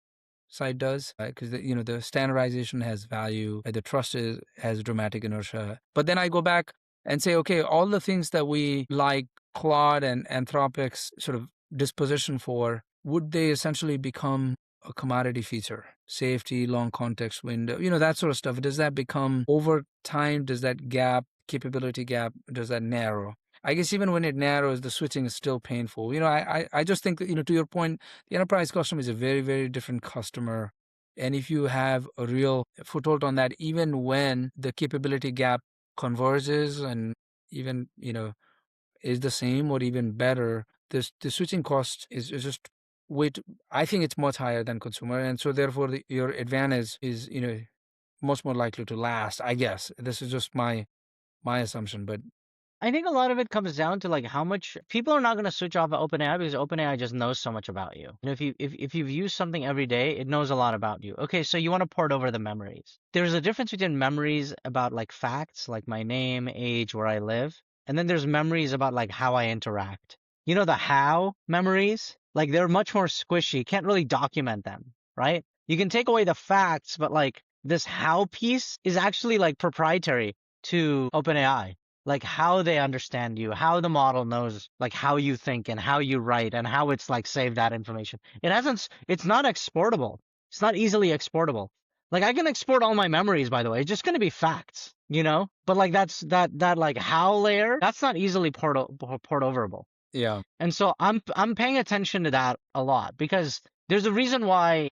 side does, because the standardization has value, the trust has dramatic inertia. But then I go back and say, okay, all the things that we like Claude and Anthropic's sort of disposition for, would they essentially become a commodity feature? Safety, long context window, that sort of stuff. Does that become over time? Does that capability gap, does that narrow? I guess even when it narrows, the switching is still painful. I just think that, to your point, the enterprise customer is a very, very different customer. And if you have a real foothold on that, even when the capability gap converges and even, is the same or even better, the switching cost is just I think it's much higher than consumer. And so therefore your advantage is, much more likely to last, I guess. This is just my assumption, but I think a lot of it comes down to like how much people are not going to switch off of OpenAI because OpenAI just knows so much about you. And if you've used something every day, it knows a lot about you. Okay, so you want to port over the memories. There's a difference between memories about like facts, like my name, age, where I live, and then there's memories about like how I interact. The how memories, like they're much more squishy. You can't really document them, right? You can take away the facts, but like this how piece is actually like proprietary to OpenAI, like how they understand you, how the model knows like how you think and how you write and how it's like saved that information. It's not exportable. It's not easily exportable. Like I can export all my memories, by the way. It's just going to be facts, But like that like how layer, that's not easily port overable. yeah. And so I'm paying attention to that a lot because there's a reason why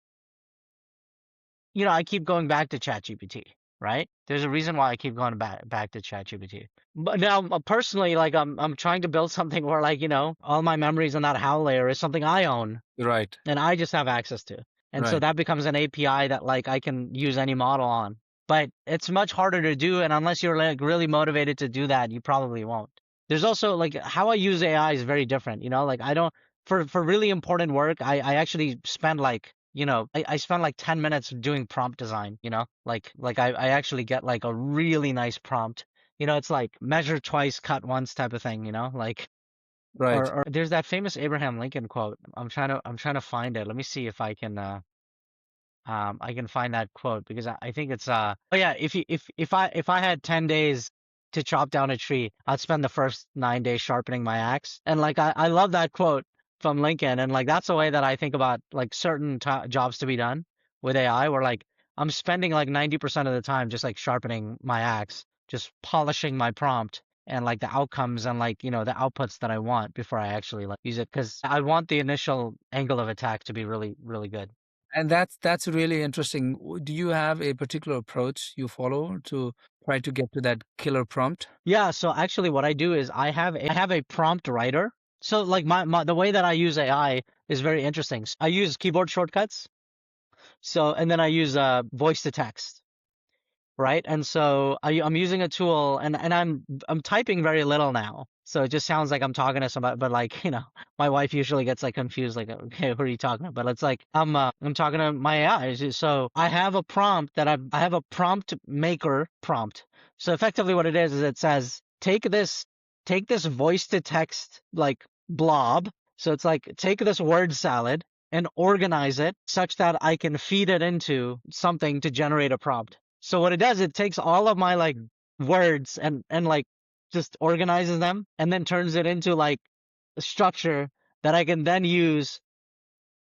I keep going back to ChatGPT, right? There's a reason why I keep going back to ChatGPT. But now, personally, like I'm trying to build something where like all my memories on that HAL layer is something I own Right. and I just have access to, and so Right. that becomes an API that like I can use any model on. But it's much harder to do, and unless you're like really motivated to do that, you probably won't. There's also like how I use AI is very different, Like I don't for really important work, I actually spend like I spend like 10 minutes doing prompt design, like I actually get like a really nice prompt. It's like measure twice, cut once type of thing, like Right. or there's that famous Abraham Lincoln quote. I'm trying to find it. Let me see if I can find that quote because I think it's oh yeah, if I had 10 days to chop down a tree, I'd spend the first 9 days sharpening my axe. And like I love that quote from Lincoln, and like that's the way that I think about like certain jobs to be done with AI, where like I'm spending like 90% of the time just like sharpening my axe, just polishing my prompt and like the outcomes and like the outputs that I want before I actually like use it, because I want the initial angle of attack to be really really good. And that's really interesting. Do you have a particular approach you follow to try to get to that killer prompt? Yeah, so actually what I do is I have a prompt writer. So like my the way that I use AI is very interesting. I use keyboard shortcuts. So and then I use voice to text, right? And so I'm using a tool, and I'm typing very little now. So it just sounds like I'm talking to somebody, but like, my wife usually gets like confused, like, okay, who are you talking to? But it's like I'm talking to my AI. So I have a prompt I have a prompt maker prompt. So effectively what it is it says, take this voice to text like blob. So it's like take this word salad and organize it such that I can feed it into something to generate a prompt. So what it does, it takes all of my like words and like just organizes them and then turns it into like a structure that I can then use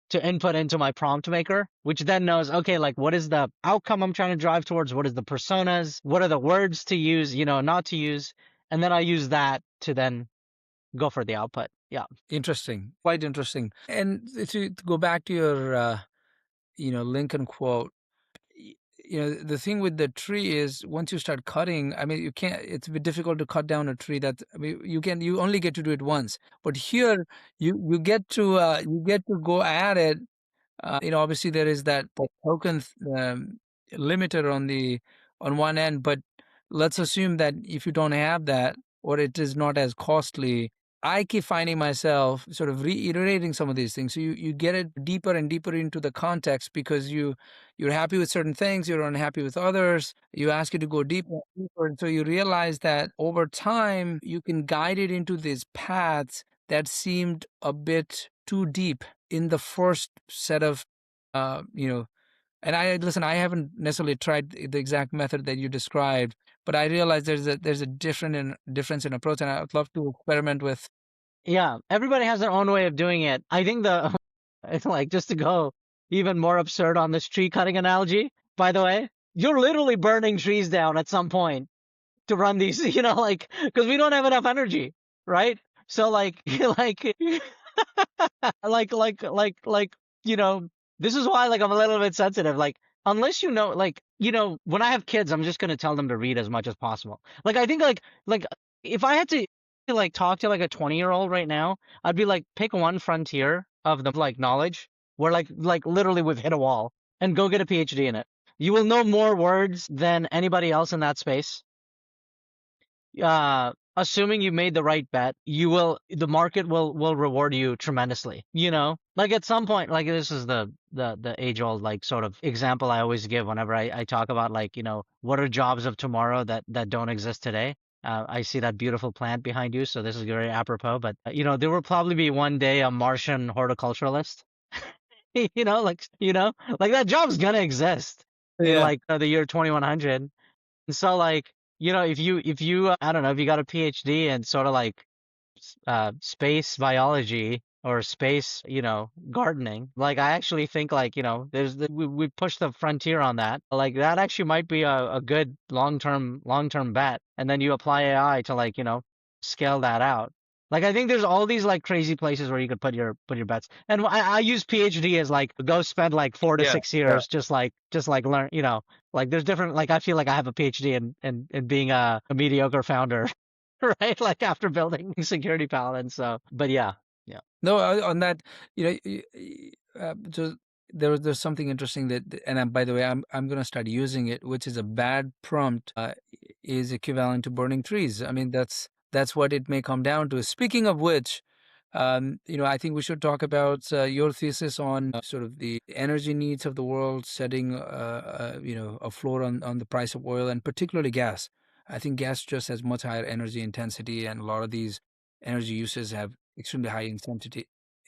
to input into my prompt maker, which then knows, okay, like what is the outcome I'm trying to drive towards? What is the personas? What are the words to use, not to use? And then I use that to then go for the output. Yeah. Interesting. Quite interesting. And to go back to your Lincoln quote, the thing with the tree is once you start cutting, I mean, you can't, it's a bit difficult to cut down a tree that, I mean, you only get to do it once. But here you get to go at it. Obviously there is that token limiter on one end, but let's assume that if you don't have that, or it is not as costly, I keep finding myself sort of reiterating some of these things. So you get it deeper and deeper into the context because you're happy with certain things, you're unhappy with others. You ask it to go deeper and deeper, and so you realize that over time you can guide it into these paths that seemed a bit too deep in the first set of, uh, you know, and I haven't necessarily tried the exact method that you described, but I realize there's a difference in approach, and I would love to experiment with. Yeah, everybody has their own way of doing it. I think the it's like just to go even more absurd on this tree cutting analogy, by the way, you're literally burning trees down at some point to run these, like because we don't have enough energy, right? So like like like this is why like I'm a little bit sensitive. Like unless when I have kids, I'm just gonna tell them to read as much as possible. Like I think like if I had to like talk to like a 20-year-old right now, I'd be like pick one frontier of the like knowledge where like literally we've hit a wall and go get a PhD in it. You will know more words than anybody else in that space. Assuming you made the right bet, the market will reward you tremendously. Like at some point, like this is the age old like sort of example I always give whenever I talk about like, what are jobs of tomorrow that don't exist today. I see that beautiful plant behind you, so this is very apropos. But there will probably be one day a Martian horticulturalist. Like that job's gonna exist in Yeah. like the year 2100. So like, if you I don't know, if you got a PhD in sort of like space biology or space, gardening, like I actually think like, we push the frontier on that. Like that actually might be a good long-term bet. And then you apply AI to like, scale that out. Like I think there's all these like crazy places where you could put your bets. And I use PhD as like go spend like four to Yeah. six Yeah. years just like learn, like there's different like I feel like I have a PhD in being a mediocre founder. Right? Like after building security paladins. So, but yeah, yeah, No, on that, just there's something interesting and by the way, I'm gonna start using it, which is a bad prompt is equivalent to burning trees. I mean, that's what it may come down to. Speaking of which, I think we should talk about your thesis on sort of the energy needs of the world, setting a floor on the price of oil and particularly gas. I think gas just has much higher energy intensity, and a lot of these energy uses have extremely high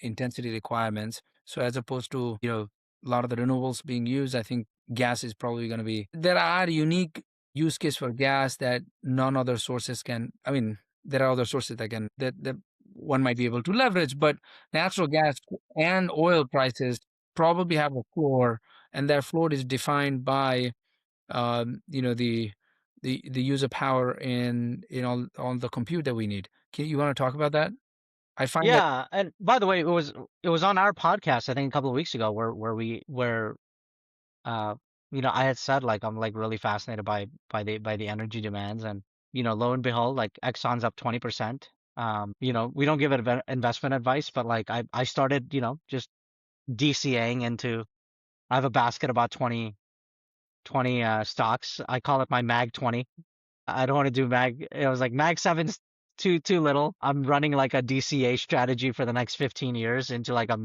intensity requirements. So as opposed to a lot of the renewables being used, I think gas is probably going to be. There are unique use case for gas that none other sources can. I mean, there are other sources that one might be able to leverage, but natural gas and oil prices probably have a floor, and that floor is defined by the use of power in all the compute that we need. You want to talk about that? I find that. yeah. And by the way, it was on our podcast I think a couple of weeks ago where uh I had said like I'm like really fascinated by the energy demands and lo and behold like Exxon's up 20%. We don't give it investment advice, but like I started just DCAing into. I have a basket about 20 stocks. I call it my Mag 20. I don't want to do Mag. It was like Mag 7's too little. I'm running like a DCA strategy for the next 15 years into like a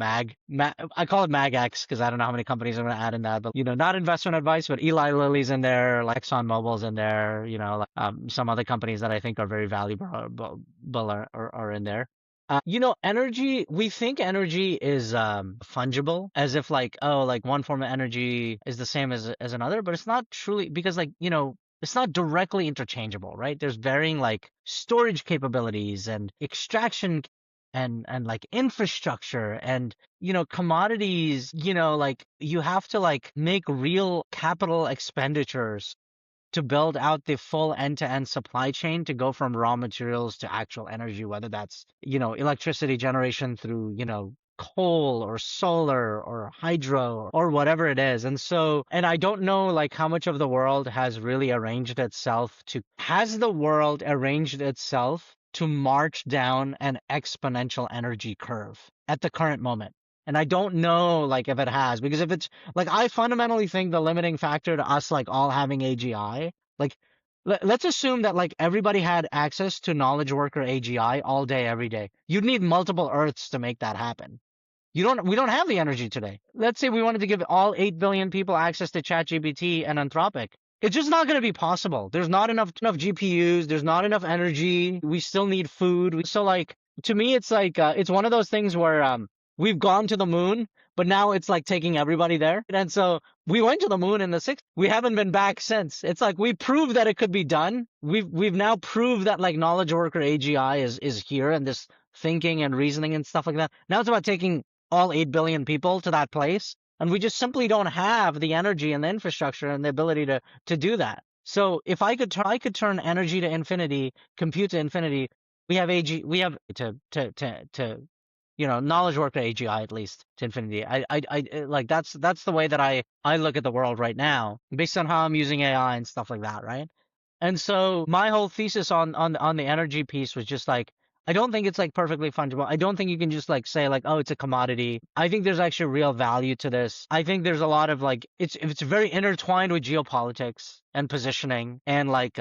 I call it Mag X because I don't know how many companies I'm going to add in that. But not investment advice, but Eli Lilly's in there, like Exxon Mobil's in there. Like, some other companies that I think are very valuable are in there. Energy, we think energy is fungible as if like, oh, like one form of energy is the same as another, but it's not truly because like, it's not directly interchangeable, right? There's varying like storage capabilities and extraction and like infrastructure and commodities, like you have to like make real capital expenditures to build out the full end-to-end supply chain to go from raw materials to actual energy, whether that's, electricity generation through, coal or solar or hydro or whatever it is. And so, and I don't know like how much of the world has really has the world arranged itself to march down an exponential energy curve at the current moment? And I don't know like if it has, because if it's like, I fundamentally think the limiting factor to us like all having AGI, like let's assume that like everybody had access to knowledge worker AGI all day, every day. You'd need multiple Earths to make that happen. We don't have the energy today. Let's say we wanted to give all 8 billion people access to ChatGPT and Anthropic. It's just not going to be possible. There's not enough GPUs. There's not enough energy. We still need food. So like, to me, it's like, it's one of those things where, we've gone to the moon, but now it's like taking everybody there. And so we went to the moon in the 60s. We haven't been back since. It's like we proved that it could be done. We've now proved that like knowledge worker AGI is here, and this thinking and reasoning and stuff like that. Now it's about taking all 8 billion people to that place. And we just simply don't have the energy and the infrastructure and the ability to do that. So if I could turn energy to infinity, compute to infinity, we have knowledge worker AGI at least to infinity. I like that's the way that I look at the world right now, based on how I'm using AI and stuff like that, right? And so my whole thesis on the energy piece was just like, I don't think it's like perfectly fungible. I don't think you can just like say like, oh, it's a commodity. I think there's actually real value to this. I think there's a lot of like, it's very intertwined with geopolitics and positioning and like,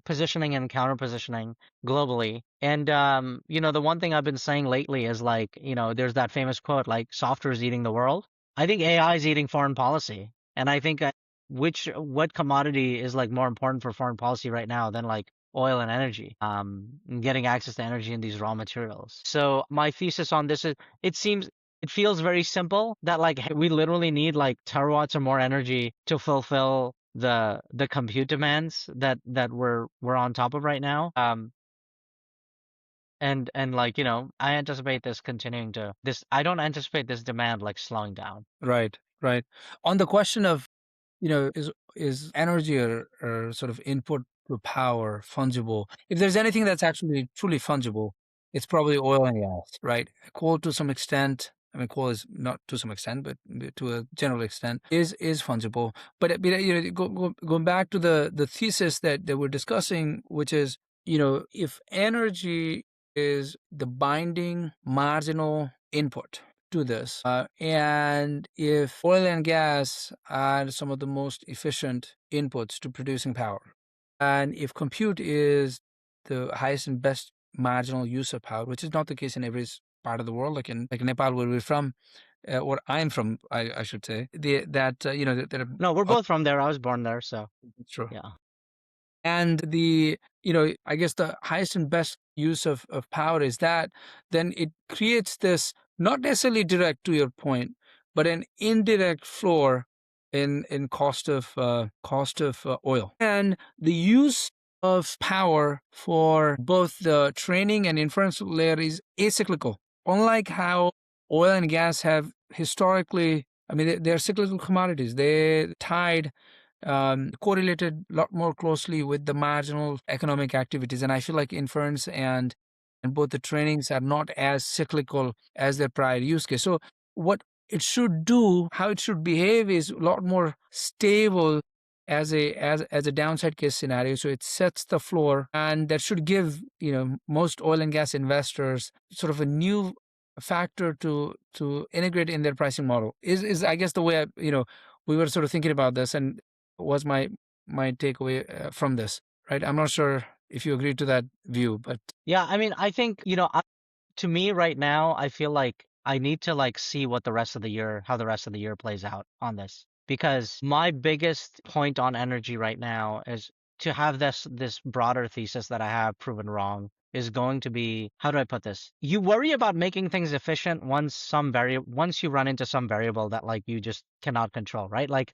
positioning and counter positioning globally. And, the one thing I've been saying lately is like, there's that famous quote, like software is eating the world. I think AI is eating foreign policy. And I think what commodity is like more important for foreign policy right now than like oil and energy, and getting access to energy and these raw materials. So my thesis on this is, it feels very simple that like we literally need like terawatts or more energy to fulfill the compute demands that we're on top of right now. And like, I don't anticipate this demand like slowing down. Right, right. On the question of, is energy or sort of input to power fungible? If there's anything that's actually truly fungible, it's probably oil and gas, right? Coal to some extent. I mean, coal is not to some extent, but to a general extent is fungible. But going back to the thesis that we're discussing, which is, if energy is the binding marginal input to this. And if oil and gas are some of the most efficient inputs to producing power, and if compute is the highest and best marginal use of power, which is not the case in every part of the world, like Nepal, where we're from, or I'm from, I should say, No, we're both from there. I was born there, so true. yeah. And I guess the highest and best use of power is that, then it creates this, not necessarily direct to your point, but an indirect floor in cost of oil. And the use of power for both the training and inference layer is acyclical. Unlike how oil and gas have historically, I mean, they're cyclical commodities. They're tied, correlated a lot more closely with the marginal economic activities. And I feel like inference and both the trainings are not as cyclical as their prior use case. So what it should do, how it should behave, is a lot more stable as a downside case scenario. So it sets the floor, and that should give most oil and gas investors sort of a new factor to integrate in their pricing model. Is I guess the way we were sort of thinking about this, and was my takeaway from this, right? I'm not sure if you agree to that view, but Yeah, I mean, I think, to me right now, I feel like I need to like see how the rest of the year plays out on this. Because my biggest point on energy right now is to have this broader thesis that I have proven wrong is going to be, how do I put this? You worry about making things efficient once you run into some variable that like you just cannot control, right? Like,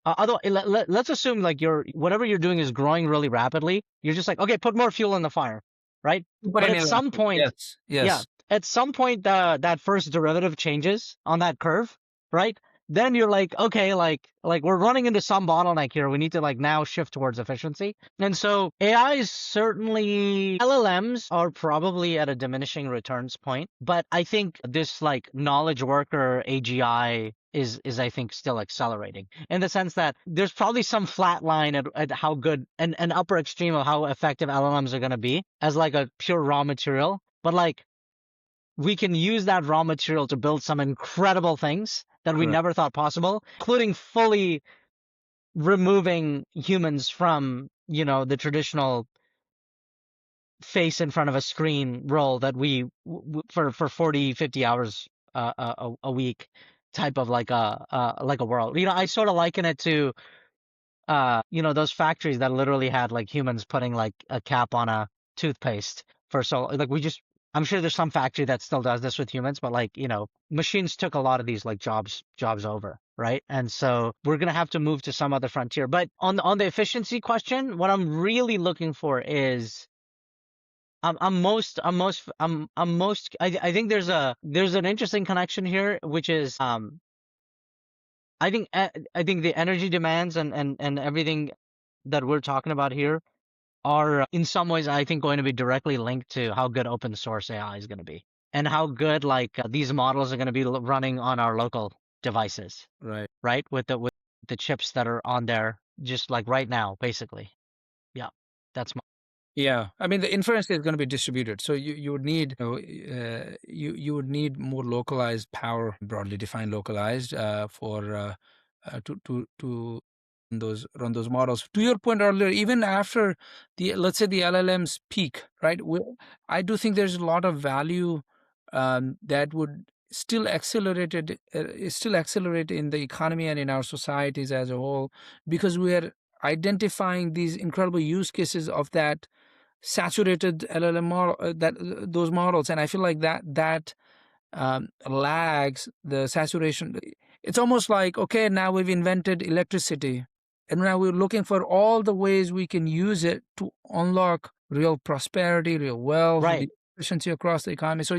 let's assume like whatever you're doing is growing really rapidly. You're just like, okay, put more fuel in the fire, right? But at some point, yes, at some point, that first derivative changes on that curve, right? then you're like, okay, like we're running into some bottleneck here. We need to like now shift towards efficiency. And so AI is certainly, LLMs are probably at a diminishing returns point, but I think this like knowledge worker AGI is I think still accelerating in the sense that there's probably some flat line at how good and an upper extreme of how effective LLMs are going to be as like a pure raw material. But like we can use that raw material to build some incredible things that we Correct. never thought possible, including fully removing humans from, the traditional face in front of a screen role that we for 40, 50 hours a week type of like a world. I sort of liken it to those factories that literally had like humans putting like a cap on a toothpaste for so like I'm sure there's some factory that still does this with humans, but like, machines took a lot of these like jobs over, right? And so we're gonna have to move to some other frontier. But on the efficiency question, what I'm really looking for is I think there's an interesting connection here, which is I think the energy demands and everything that we're talking about here are in some ways I think going to be directly linked to how good open source AI is going to be and how good like these models are going to be running on our local devices, Right. right? With the chips that are on there just like right now, basically. Yeah, that's my. Yeah, I mean the inference is going to be distributed, so you would need you would need more localized power, broadly defined localized, for to run those models. To your point earlier, even after the let's say the LLMs peak, right? I do think there's a lot of value that would still accelerate in the economy and in our societies as a whole, because we are identifying these incredible use cases of that saturated LLM model, those models, and I feel like that lags the saturation. It's almost like, okay, now we've invented electricity, and now we're looking for all the ways we can use it to unlock real prosperity, real wealth, Right. efficiency across the economy. So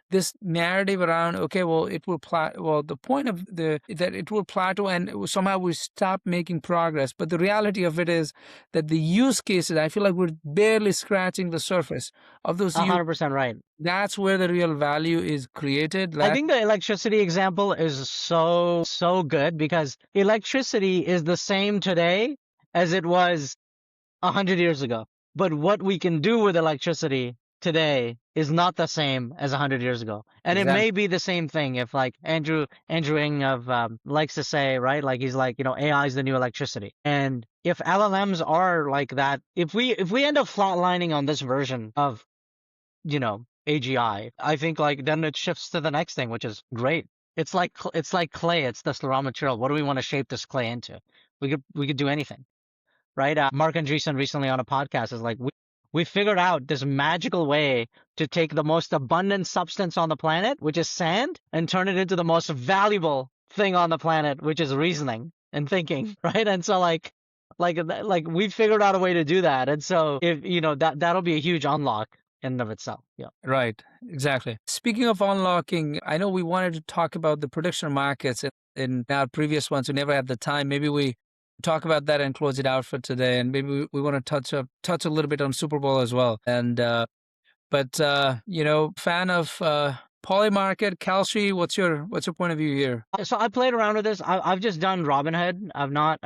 this narrative around, okay, well, it will the point of that it will plateau and somehow we stop making progress. But the reality of it is that the use cases, I feel like we're barely scratching the surface of those 100% right. that's where the real value is created. I think the electricity example is so good because electricity is the same today as it was 100 years ago. But what we can do with electricity today is not the same as 100 years ago. And it Exactly. may be the same thing if like Andrew Ng of likes to say, right? Like he's like, AI is the new electricity. And if LLMs are like that, if we end up flatlining on this version of, AGI, I think like then it shifts to the next thing, which is great. It's like clay. It's this raw material. What do we want to shape this clay into? We could do anything, right? Mark Andreessen recently on a podcast is like, we figured out this magical way to take the most abundant substance on the planet, which is sand, and turn it into the most valuable thing on the planet, which is reasoning and thinking, right? And so like we figured out a way to do that. And so if that'll be a huge unlock in and of itself. Yeah. Right, exactly. Speaking of unlocking, I know we wanted to talk about the prediction markets in our previous ones. We never had the time. Maybe we talk about that and close it out for today. And maybe we want to touch a little bit on Super Bowl as well. And but fan of poly market, Kalshi. What's your point of view here? So I played around with this. I've just done Robinhood. I've not.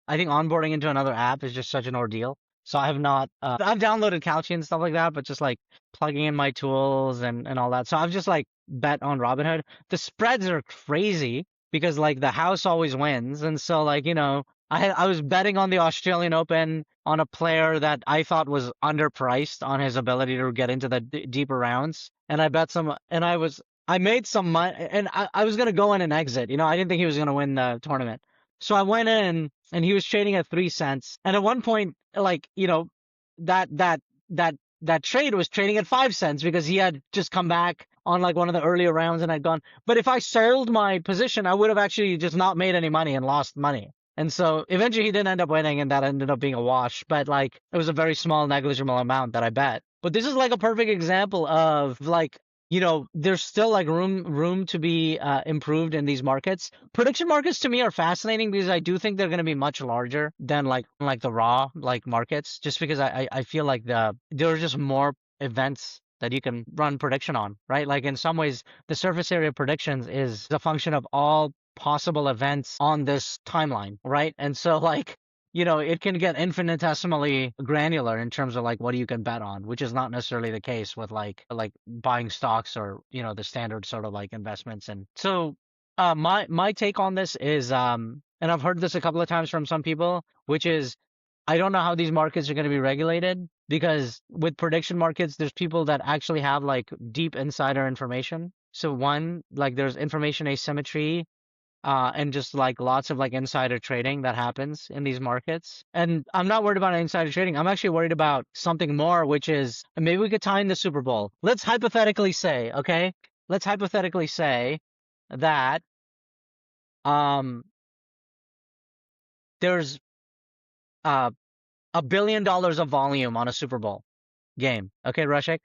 I think onboarding into another app is just such an ordeal. So I have not. I've downloaded Couchy and stuff like that, but just like plugging in my tools and all that. So I've just like bet on Robinhood. The spreads are crazy because like the house always wins, and so like I was betting on the Australian Open on a player that I thought was underpriced on his ability to get into the deeper rounds, and I bet some, and I made some money, and I was gonna go in and exit. I didn't think he was gonna win the tournament. So I went in and he was trading at 3 cents. And at one point, like, that that that trade was trading at 5 cents because he had just come back on like one of the earlier rounds and had gone. But if I sold my position, I would have actually just not made any money and lost money. And so eventually he didn't end up winning and that ended up being a wash. But like it was a very small negligible amount that I bet. But this is like a perfect example of like there's still like room to be improved in these markets. Prediction markets to me are fascinating because I do think they're going to be much larger than like the raw like markets, just because I feel like there are just more events that you can run prediction on, right? Like in some ways, the surface area predictions is a function of all possible events on this timeline, right? And so like it can get infinitesimally granular in terms of like what you can bet on, which is not necessarily the case with like buying stocks or the standard sort of like investments. And so my take on this is and I've heard this a couple of times from some people, which is I don't know how these markets are going to be regulated because with prediction markets, there's people that actually have like deep insider information. So one, like there's information asymmetry and just like lots of like insider trading that happens in these markets. And I'm not worried about insider trading. I'm actually worried about something more, which is maybe we could tie in the Super Bowl. Let's hypothetically say, okay? Let's hypothetically say that um there's uh $1 billion of volume on a Super Bowl game. Okay, Rashik?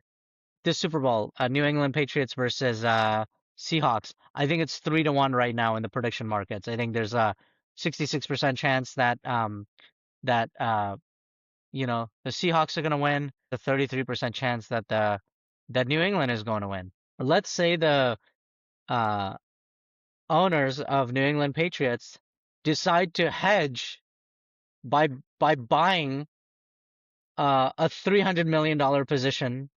This Super Bowl, New England Patriots versus Seahawks. I think it's 3-1 right now in the prediction markets. I think there's a 66% chance that that the Seahawks are going to win, the 33% chance that the that New England is going to win. Let's say the uh, owners of New England Patriots decide to hedge by by buying a $300 million position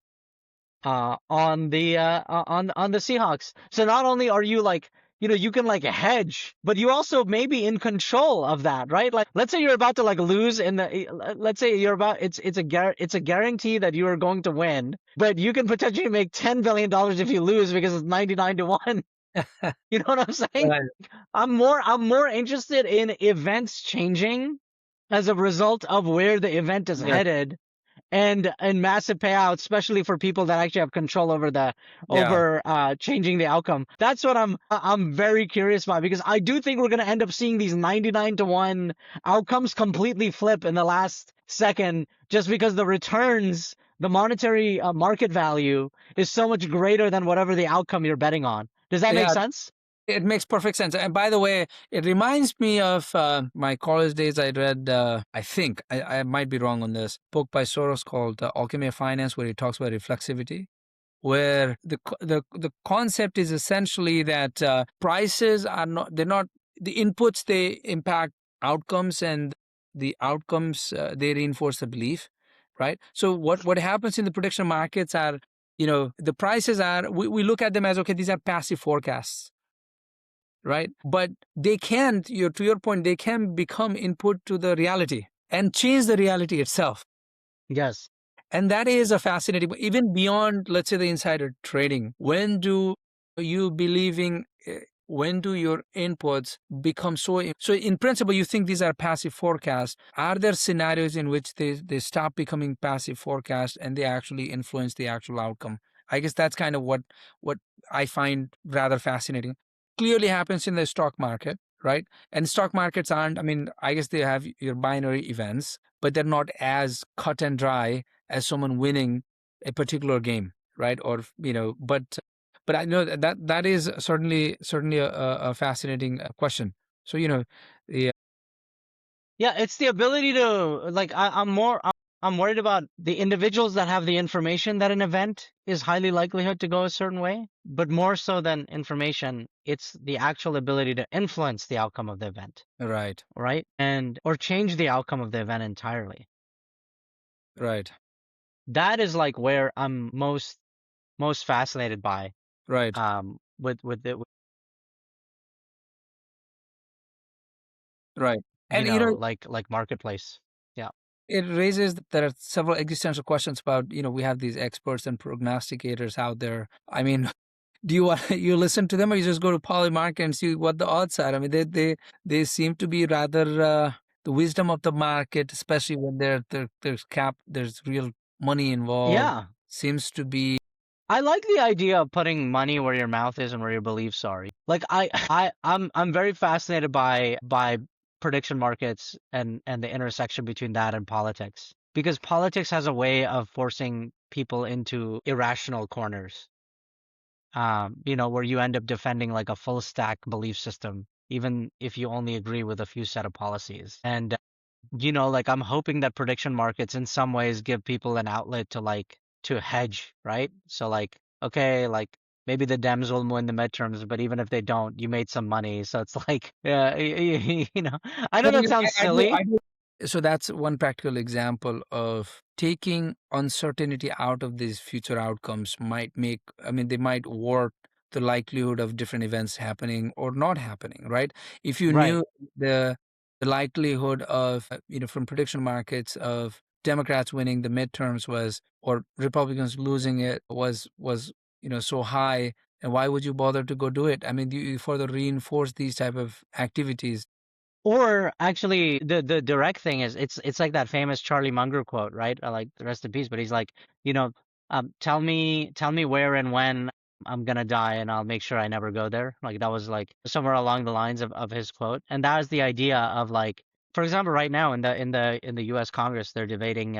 on the Seahawks. So not only are you like you can like hedge, but you also may be in control of that, right? Like let's say you're about to like lose in the let's say you're about it's a guarantee that you are going to win, but you can potentially make $10 billion if you lose because it's 99-1. You know what I'm saying? Right. I'm more interested in events changing as a result of where the event is Yes. headed and massive payouts, especially for people that actually have control over the Yeah. over changing the outcome. That's what I'm very curious about because I do think we're gonna end up seeing these 99-1 outcomes completely flip in the last second, just because the returns, the monetary market value is so much greater than whatever the outcome you're betting on. Does that make Yeah. sense? It makes perfect sense. And by the way, it reminds me of my college days. I read, I think, I might be wrong on this, book by Soros called Alchemy of Finance, where he talks about reflexivity, where the concept is essentially that prices are not, they're not, the inputs, they impact outcomes, and the outcomes, they reinforce the belief, right? So what happens in the prediction markets are, the prices are, we look at them as, okay, these are passive forecasts, right? But they can, to your point, they can become input to the reality and change the reality itself. Yes. And that is a fascinating, even beyond, let's say, the insider trading. When do you believing, when do your inputs become so in principle, you think these are passive forecasts. Are there scenarios in which they stop becoming passive forecasts and they actually influence the actual outcome? I guess that's kind of what I find rather fascinating. Clearly happens in the stock market, right? And stock markets aren't, I mean, I guess they have your binary events, but they're not as cut and dry as someone winning a particular game, right? Or but I know that is certainly a fascinating question. So the Yeah, it's the ability to like I'm worried about the individuals that have the information that an event is highly likelihood to go a certain way, but more so than information, it's the actual ability to influence the outcome of the event, right, right? And or change the outcome of the event entirely. right, That is like where I'm most fascinated by right, with it, right, and you know like marketplace. Yeah. it raises there are several existential questions about we have these experts and prognosticators out there. I mean, do you want you listen to them, or you just go to Polymarket and see what the odds are? I mean, they seem to be rather the wisdom of the market, especially when there's real money involved. Yeah. Seems to be I like the idea of putting money where your mouth is and where your beliefs are. Like I'm very fascinated by prediction markets and the intersection between that and politics. Because politics has a way of forcing people into irrational corners. where you end up defending like a full stack belief system, even if you only agree with a few set of policies. And like I'm hoping that prediction markets in some ways give people an outlet to to hedge, right? So like, okay, like maybe the Dems will win the midterms, but even if they don't, you made some money. So it's like, yeah, I know No, that sounds silly. I do. So that's one practical example of taking uncertainty out of these future outcomes might make, I mean, they might warp the likelihood of different events happening or not happening, right? If you Right. knew the the likelihood of, from prediction markets of Democrats winning the midterms was, or Republicans losing it was, so high, and why would you bother to go do it? I mean, you further reinforce these type of activities. Or actually, the direct thing is it's like that famous Charlie Munger quote, right? Like the rest in peace, but he's like, you know, tell me where and when I'm gonna die, and I'll make sure I never go there. Like that was like somewhere along the lines of his quote, and that was the idea of like, for example, right now in the U.S. Congress, they're debating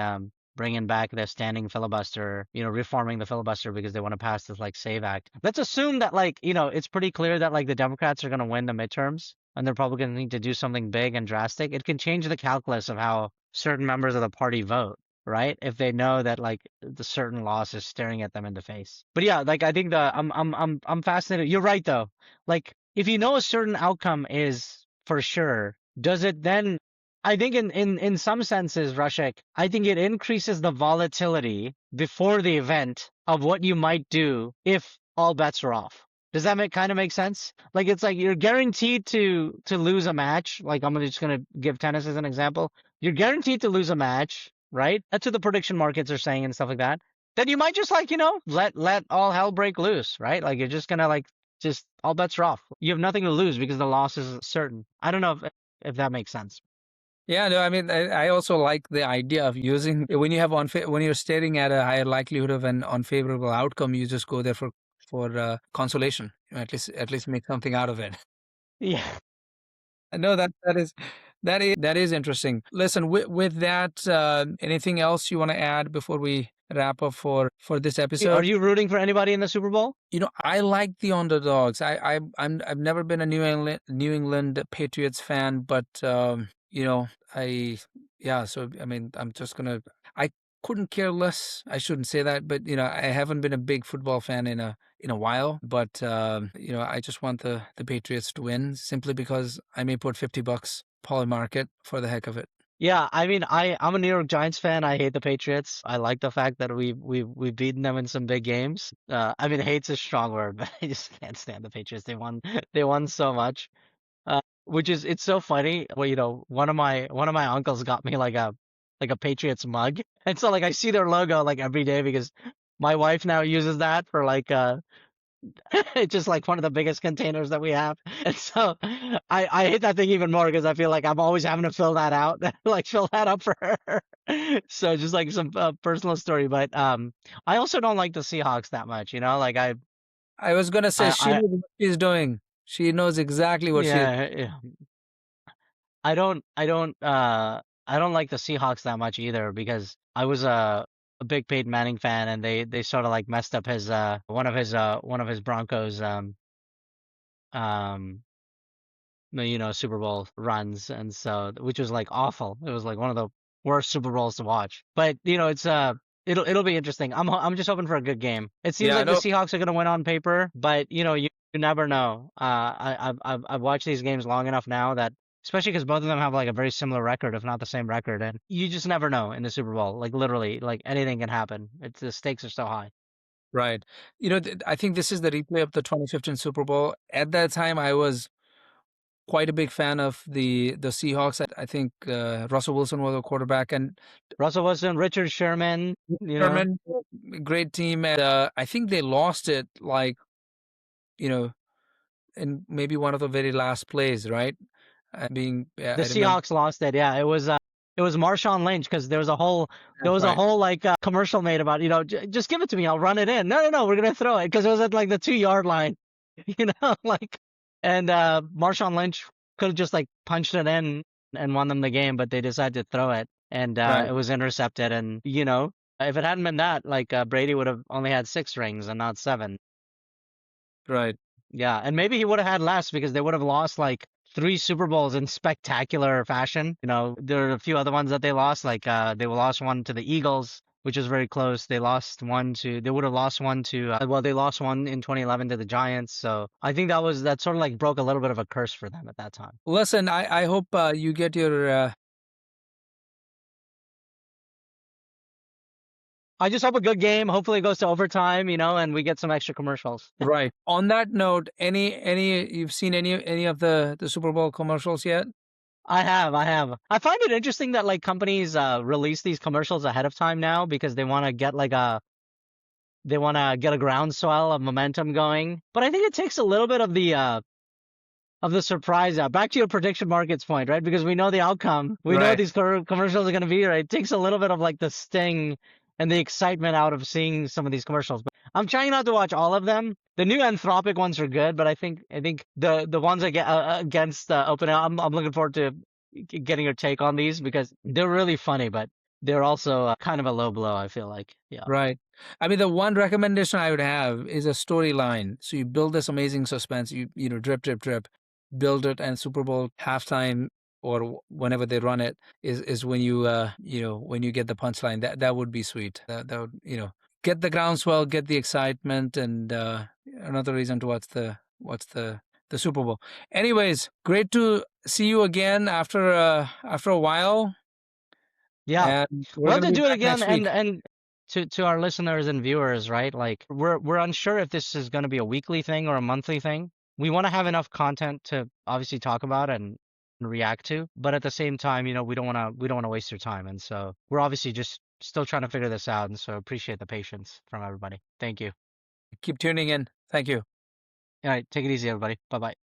bringing back the standing filibuster, reforming the filibuster because they want to pass this like Save Act. Let's assume that like, it's pretty clear that like the Democrats are gonna win the midterms and they're probably going to need to do something big and drastic, it can change the calculus of how certain members of the party vote, right? If they know that like the certain loss is staring at them in the face. But yeah, like I think I'm fascinated. You're right though. Like if you know a certain outcome is for sure, does it then I think in some senses, Rashik, I think it increases the volatility before the event of what you might do if all bets are off. Does that make sense? Like it's like you're guaranteed to lose a match. Like I'm just gonna give tennis as an example. You're guaranteed to lose a match, right? That's what the prediction markets are saying and stuff like that. Then you might just like, let all hell break loose, right? Like you're just gonna like just all bets are off. You have nothing to lose because the loss is certain. I don't know if that makes sense. Yeah, no, I mean, I also like the idea of using when you have when you're staring at a higher likelihood of an unfavorable outcome, you just go there for consolation. At least make something out of it. Yeah. I know that is interesting. Listen, with that, anything else you want to add before we wrap up for this Are episode? you rooting for anybody in the Super Bowl? I like the underdogs. I've never been a New England Patriots fan, but I yeah. So I mean, I'm just gonna. I couldn't care less. I shouldn't say that, but I haven't been a big football fan in a while. But I just want the Patriots to win simply because I may put $50 Polymarket for the heck of it. Yeah, I mean, I'm a New York Giants fan. I hate the Patriots. I like the fact that we've beaten them in some big games. I mean, hate's a strong word, but I just can't stand the Patriots. They won they won so much. Which is it's so funny. Well, one of my uncles got me like a Patriots mug, and so like I see their logo like every day because my wife now uses that for like it's just like one of the biggest containers that we have. And so I hate that thing even more because I feel like I'm always having to fill that out, like fill that up for her. So just like some personal story, but I also don't like the Seahawks that much, Like I was gonna say she I knows what she's doing. She knows exactly what she is. yeah, yeah. I don't like the Seahawks that much either because I was a big Peyton Manning fan and they sort of like messed up his one of his Broncos um Super Bowl runs, and so which was like awful. It was like one of the worst Super Bowls to watch. But it's it'll be interesting. I'm just hoping for a good game. It seems Yeah, like the no, Seahawks are gonna win on paper, but you never know. I've watched these games long enough now that especially because both of them have like a very similar record, if not the same record, and you just never know in the Super Bowl. Like literally, like anything can happen. It's the stakes are so high. right. I think this is the replay of the 2015 Super Bowl. At that time, I was quite a big fan of the Seahawks. I think Russell Wilson was a quarterback, and Russell Wilson, Richard Sherman, Sherman, great team. And I think they lost it like you know in maybe one of the very last plays, right? The I remember. Seahawks lost it. Yeah, it was Marshawn Lynch because there was a whole That's right. like commercial made about just give it to me, I'll run it in. No, no, no, we're gonna throw it because it was at like the 2 yard line, like and Marshawn Lynch could have just like punched it in and won them the game, but they decided to throw it and Right. it was intercepted and if it hadn't been that like Brady would have only had 6 rings and not 7. Right. Yeah, and maybe he would have had less because they would have lost like three Super Bowls in spectacular fashion. You know, there are a few other ones that they lost, like they lost one to the Eagles, which was very close. They would have lost one to, well, they lost one in 2011 to the Giants. So I think that sort of like broke a little bit of a curse for them at that time. Listen, I hope you get your I just hope a good game. Hopefully it goes to overtime, and we get some extra commercials. right. On that note, any you've seen any of the Super Bowl commercials yet? I have, I have. I find it interesting that like companies release these commercials ahead of time now because they want to get a groundswell of momentum going. But I think it takes a little bit of the surprise out. Back to your prediction markets point, right? Because we know the outcome. We know what Right. these commercials are going to be, right? It takes a little bit of like the sting and the excitement out of seeing some of these commercials. But I'm trying not to watch all of them. The new Anthropic ones are good, but I think the ones I get against OpenAI, I'm looking forward to getting your take on these because they're really funny, but they're also kind of a low blow, I feel like. Yeah. Right. I mean, the one recommendation I would have is a storyline. So you build this amazing suspense. You drip, drip, drip, build it, and Super Bowl halftime or whenever they run it is when when you get the punchline. That would be sweet. That would get the groundswell, get the excitement, and another reason to watch the Super Bowl. Anyways, great to see you again after a while, Yeah. and we're We'll have gonna to be do it back again next week. and to our listeners and viewers, right? Like we're unsure if this is going to be a weekly thing or a monthly thing. We want to have enough content to obviously talk about and react to, but at the same time, we don't want to waste your time. And so we're obviously just still trying to figure this out, and so appreciate the patience from everybody. Thank you. Keep tuning in. Thank you. All right, take it easy everybody. Bye-bye.